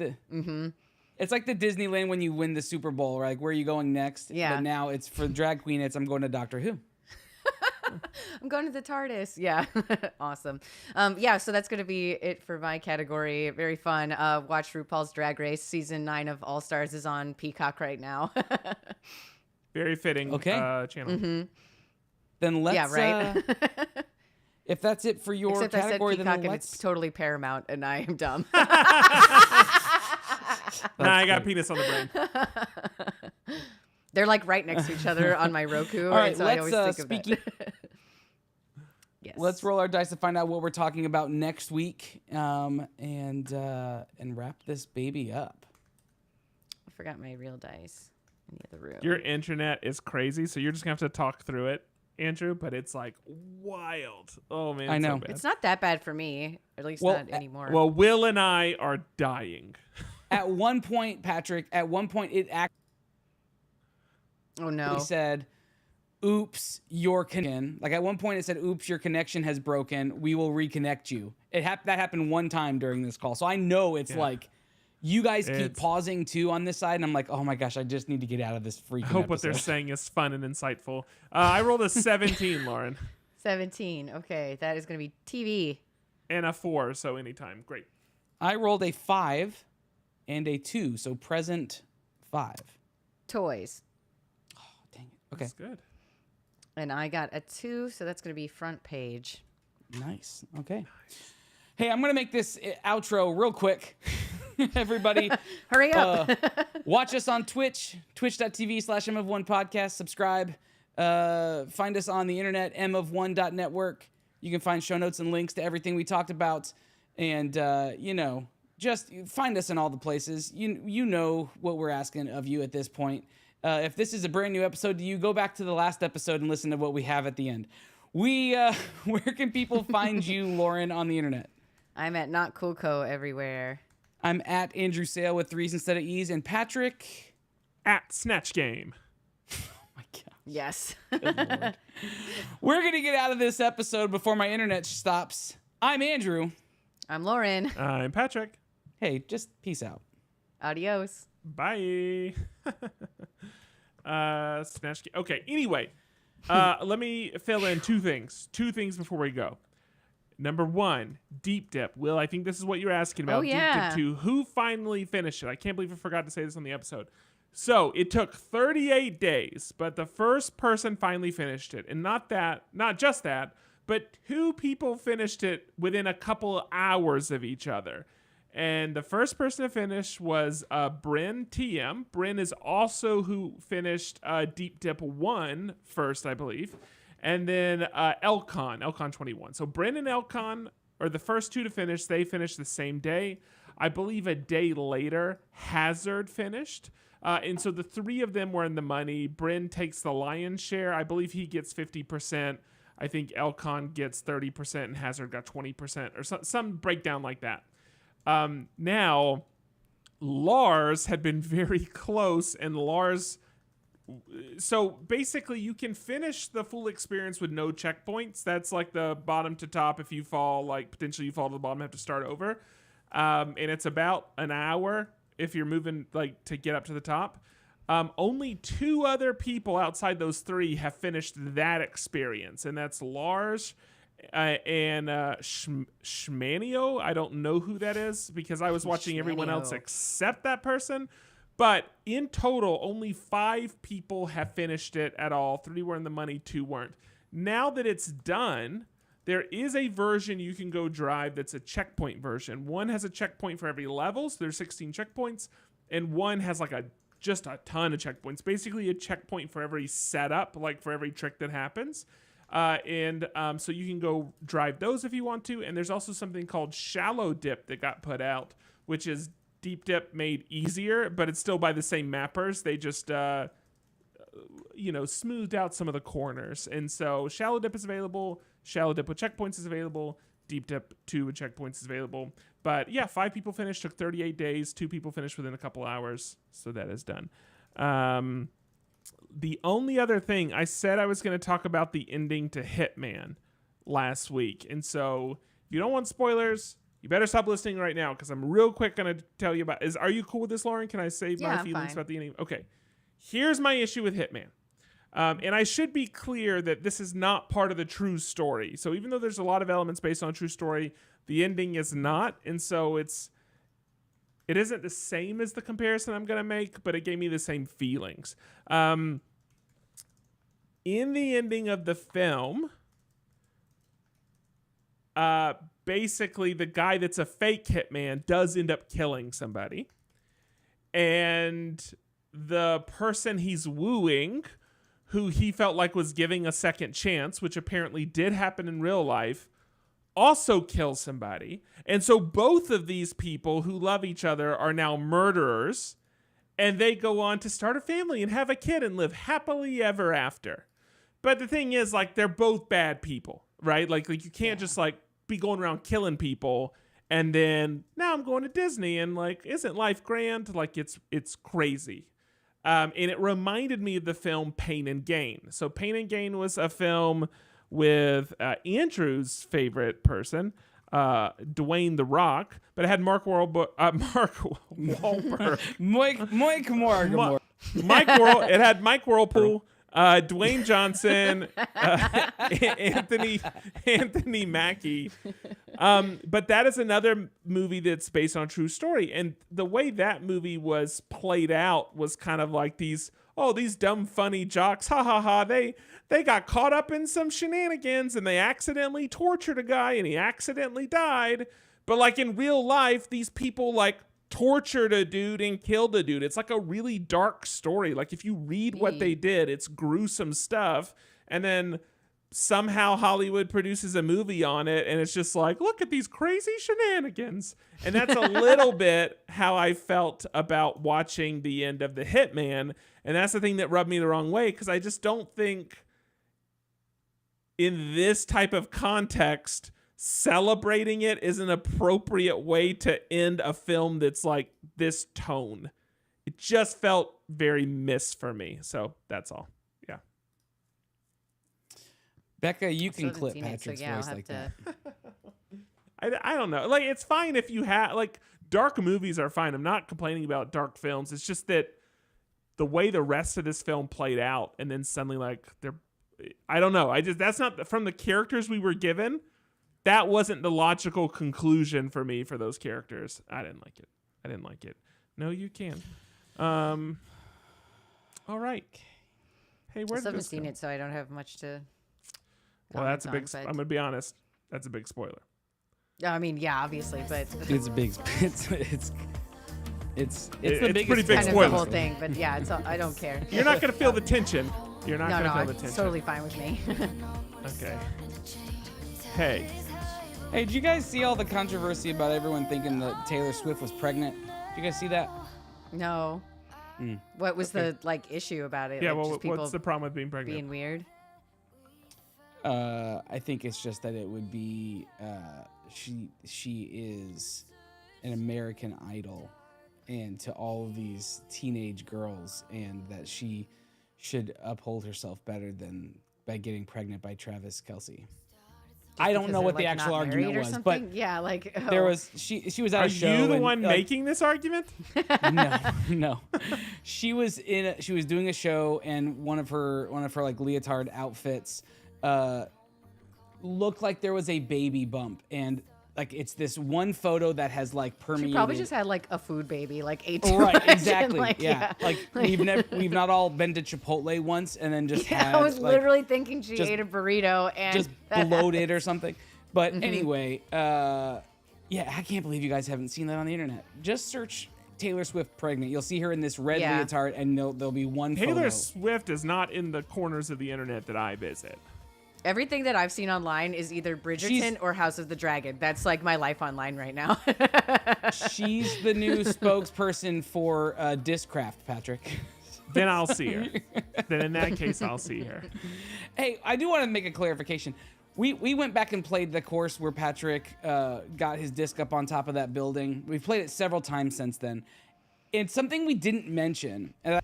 it's like the Disneyland when you win the Super Bowl, right? Like, where are you going next? Yeah. But now it's for drag queen. I'm going to Doctor Who. I'm going to the TARDIS. Yeah. Awesome. Yeah, so that's going to be it for my category. Very fun. Watch RuPaul's Drag Race. Season 9 of All Stars is on Peacock right now. Very fitting channel. Then let's... Yeah, right? If that's it for your Except category, I said Peacock then and let's... it's totally Paramount, and I am dumb. I got penis on the brain. They're like right next to each other on my Roku. All right, and so I always think of that. Yes. Let's roll our dice to find out what we're talking about next week, and wrap this baby up. I forgot my real dice in the other room. Your internet is crazy, so you're just gonna have to talk through it. Andrew, but it's like wild. Oh man, I it's so know. bad. It's not that bad for me, at least Well, not anymore. Well, Will and I are dying. At one point, Patrick, it actually oh no. said, oops, your connection. Like at one point it said, oops, your connection has broken. We will reconnect you. That happened one time during this call. So I know it's like, you guys keep pausing too on this side. And I'm like, oh my gosh, I just need to get out of this freaking I hope what they're episode. saying is fun and insightful. I rolled a 17, Lauren. 17. Okay, that is going to be TV. And a 4, so anytime. Great. I rolled a 5 and a 2. So present 5. Toys. Dang it. Okay. That's good. And I got a 2, so that's going to be front page. Nice. Okay. Hey, I'm going to make this outro real quick. Everybody, Hurry up. watch us on Twitch, twitch.tv/M of1 podcast. Subscribe. Find us on the internet, mof1.network. You can find show notes and links to everything we talked about. And, just find us in all the places. You know what we're asking of you at this point. If this is a brand new episode to you, go back to the last episode and listen to what we have at the end. Where can people find you, Lauren, on the internet? I'm at Not Cool Co everywhere. I'm at Andrew Sale with 3s instead of E's. And Patrick... At Snatch Game. Oh my God. Yes. We're going to get out of this episode before my internet stops. I'm Andrew. I'm Lauren. I'm Patrick. Hey, just peace out. Adios. Bye. Snatch Game. Okay, anyway. Let me fill in two things before we go. Number 1, Deep Dip. Will, I think this is what you're asking about. Oh, yeah. Deep Dip 2. Who finally finished it? I can't believe I forgot to say this on the episode. So it took 38 days, but the first person finally finished it. And not just that, but 2 people finished it within a couple of hours of each other. And the first person to finish was Bryn TM. Bryn is also who finished Deep Dip 1 first, I believe. And then Elcon 21. So Bryn and Elcon are the first 2 to finish. They finished the same day. I believe a day later, Hazard finished. And so the 3 of them were in the money. Bryn takes the lion's share. I believe he gets 50%. I think Elcon gets 30% and Hazard got 20% or some breakdown like that. Now, Lars had been very close, and Lars... So basically, you can finish the full experience with no checkpoints. That's like the bottom to top. If you fall, potentially you fall to the bottom, have to start over. And it's about an hour if you're moving to get up to the top. Only 2 other people outside those 3 have finished that experience, and that's Lars and Shmanio. I don't know who that is because I was watching everyone else except that person. But in total, only 5 people have finished it at all. 3 were in the money, 2 weren't. Now that it's done, there is a version you can go drive that's a checkpoint version. One has a checkpoint for every level, so there's 16 checkpoints, and one has just a ton of checkpoints. Basically a checkpoint for every setup, for every trick that happens. So you can go drive those if you want to. And there's also something called Shallow Dip that got put out, which is Deep Dip made easier, but it's still by the same mappers. They just, smoothed out some of the corners. And so Shallow Dip is available. Shallow Dip with checkpoints is available. Deep Dip 2 with checkpoints is available. But yeah, 5 people finished, took 38 days. 2 people finished within a couple hours. So that is done. The only other thing, I said I was going to talk about the ending to Hitman last week. And so if you don't want spoilers, you better stop listening right now because I'm real quick going to tell you about... Are you cool with this, Lauren? Can I save my feelings about the ending? Okay. Here's my issue with Hitman. And I should be clear that this is not part of the true story. So even though there's a lot of elements based on a true story, the ending is not. And so it isn't the same as the comparison I'm going to make, but it gave me the same feelings. In the ending of the film... basically the guy that's a fake hitman does end up killing somebody. And the person he's wooing, who he felt like was giving a second chance, which apparently did happen in real life, also kills somebody. And so both of these people who love each other are now murderers, and they go on to start a family and have a kid and live happily ever after. But the thing is, like, they're both bad people, right? Like you can't just like be going around killing people and then now I'm going to Disney and like, isn't life grand? Like it's crazy. And it reminded me of the film Pain and Gain. So Pain and Gain was a film with Andrew's favorite person, Dwayne The Rock, but it had Mark Wahlberg. It had Mike Whirlpool, Dwayne Johnson, Anthony Mackie. But that is another movie that's based on a true story. And the way that movie was played out was kind of like these dumb, funny jocks. Ha ha ha. They got caught up in some shenanigans and they accidentally tortured a guy and he accidentally died. But like in real life, these people like tortured a dude and killed a dude. It's like a really dark story. Like if you read what they did, it's gruesome stuff. And then somehow Hollywood produces a movie on it and it's just like, look at these crazy shenanigans. And that's a little bit how I felt about watching the end of The Hitman. And that's the thing that rubbed me the wrong way, because I just don't think in this type of context celebrating it is an appropriate way to end a film that's like this tone. It just felt very missed for me. So that's all. Yeah. Becca, you can clip Patrick's voice like that. I don't know. Like, it's fine if you have, like, dark movies are fine. I'm not complaining about dark films. It's just that the way the rest of this film played out and then suddenly, like, I don't know. That's not from the characters we were given. That wasn't the logical conclusion for me for those characters. I didn't like it. No, you can. All right. Hey, where I did haven't this seen go? it, so I don't have much to. Well, that's a big. But... I'm gonna be honest. That's a big spoiler. I mean, yeah, obviously, but it's a big. It's the biggest. Pretty big kind spoiler. of the whole thing. But yeah, it's all, I don't care. You're not gonna feel the tension. You're not gonna feel the tension. It's totally fine with me. Okay. Hey, did you guys see all the controversy about everyone thinking that Taylor Swift was pregnant? Did you guys see that? No. What was the issue about it? Yeah, like, well, just people what's the problem with being pregnant? being weird? I think it's just that it would be she is an American Idol, and to all of these teenage girls, and that she should uphold herself better than by getting pregnant by Travis Kelce. I don't know what the actual argument was, but yeah, like there was she was at a show. Are you the and, one making this argument? No. She was doing a show, and one of her like leotard outfits looked like there was a baby bump, and like it's this one photo that has like permeated. She probably just had like a food baby, like ate too right, much exactly. and, yeah, like we've not all been to Chipotle once and then just had, I was like, literally thinking she just- ate a burrito and just bloated or something. But anyway, yeah, I can't believe you guys haven't seen that on the internet. Just search Taylor Swift pregnant. You'll see her in this red leotard, and there'll be one Taylor photo. Swift is not in the corners of the internet that I visit. Everything that I've seen online is either Bridgerton or House of the Dragon. That's like my life online right now. She's the new spokesperson for Discraft, Patrick. Then I'll see her. Then in that case, I'll see her. Hey, I do want to make a clarification. We went back and played the course where Patrick got his disc up on top of that building. We've played it several times since then. And something we didn't mention, and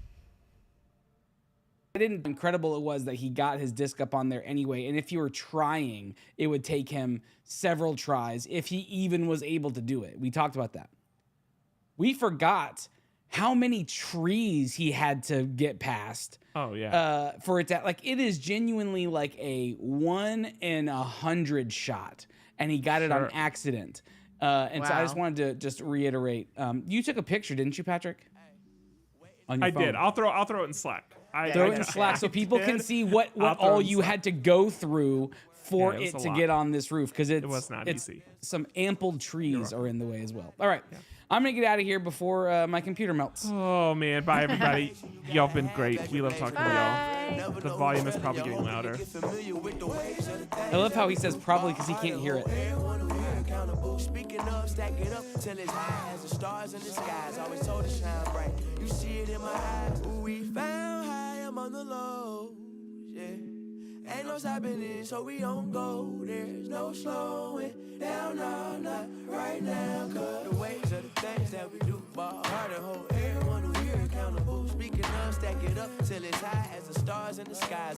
incredible it was that he got his disc up on there anyway. And if you were trying, it would take him several tries if he even was able to do it. We talked about that. We forgot how many trees he had to get past. Oh yeah. For it to, like, it is genuinely like a 1 in 100 shot, and he got it on accident. And so I just wanted to reiterate. You took a picture, didn't you, Patrick? On your I phone. did. I'll throw it in Slack. Throw it in Slack so people can see what all you had to go through for it to get on this roof, because it was not easy. Some ample trees are in the way as well. All right. Yeah. I'm going to get out of here before my computer melts. Oh, man. Bye, everybody. Y'all been great. We love talking to y'all. The volume is probably getting louder. I love how he says probably because he can't hear it. Speaking up, stack it up till it's high as the stars in the skies. Always told to shine bright. You see it in my eyes. Ooh, we found high among the lows. Yeah. Ain't no stopping it, so we don't go. There's no slowing down, no, not right now. Cause the ways of the things that we do, ball hard to hold everyone who here accountable. Speaking of, stack it up till it's high as the stars in the skies.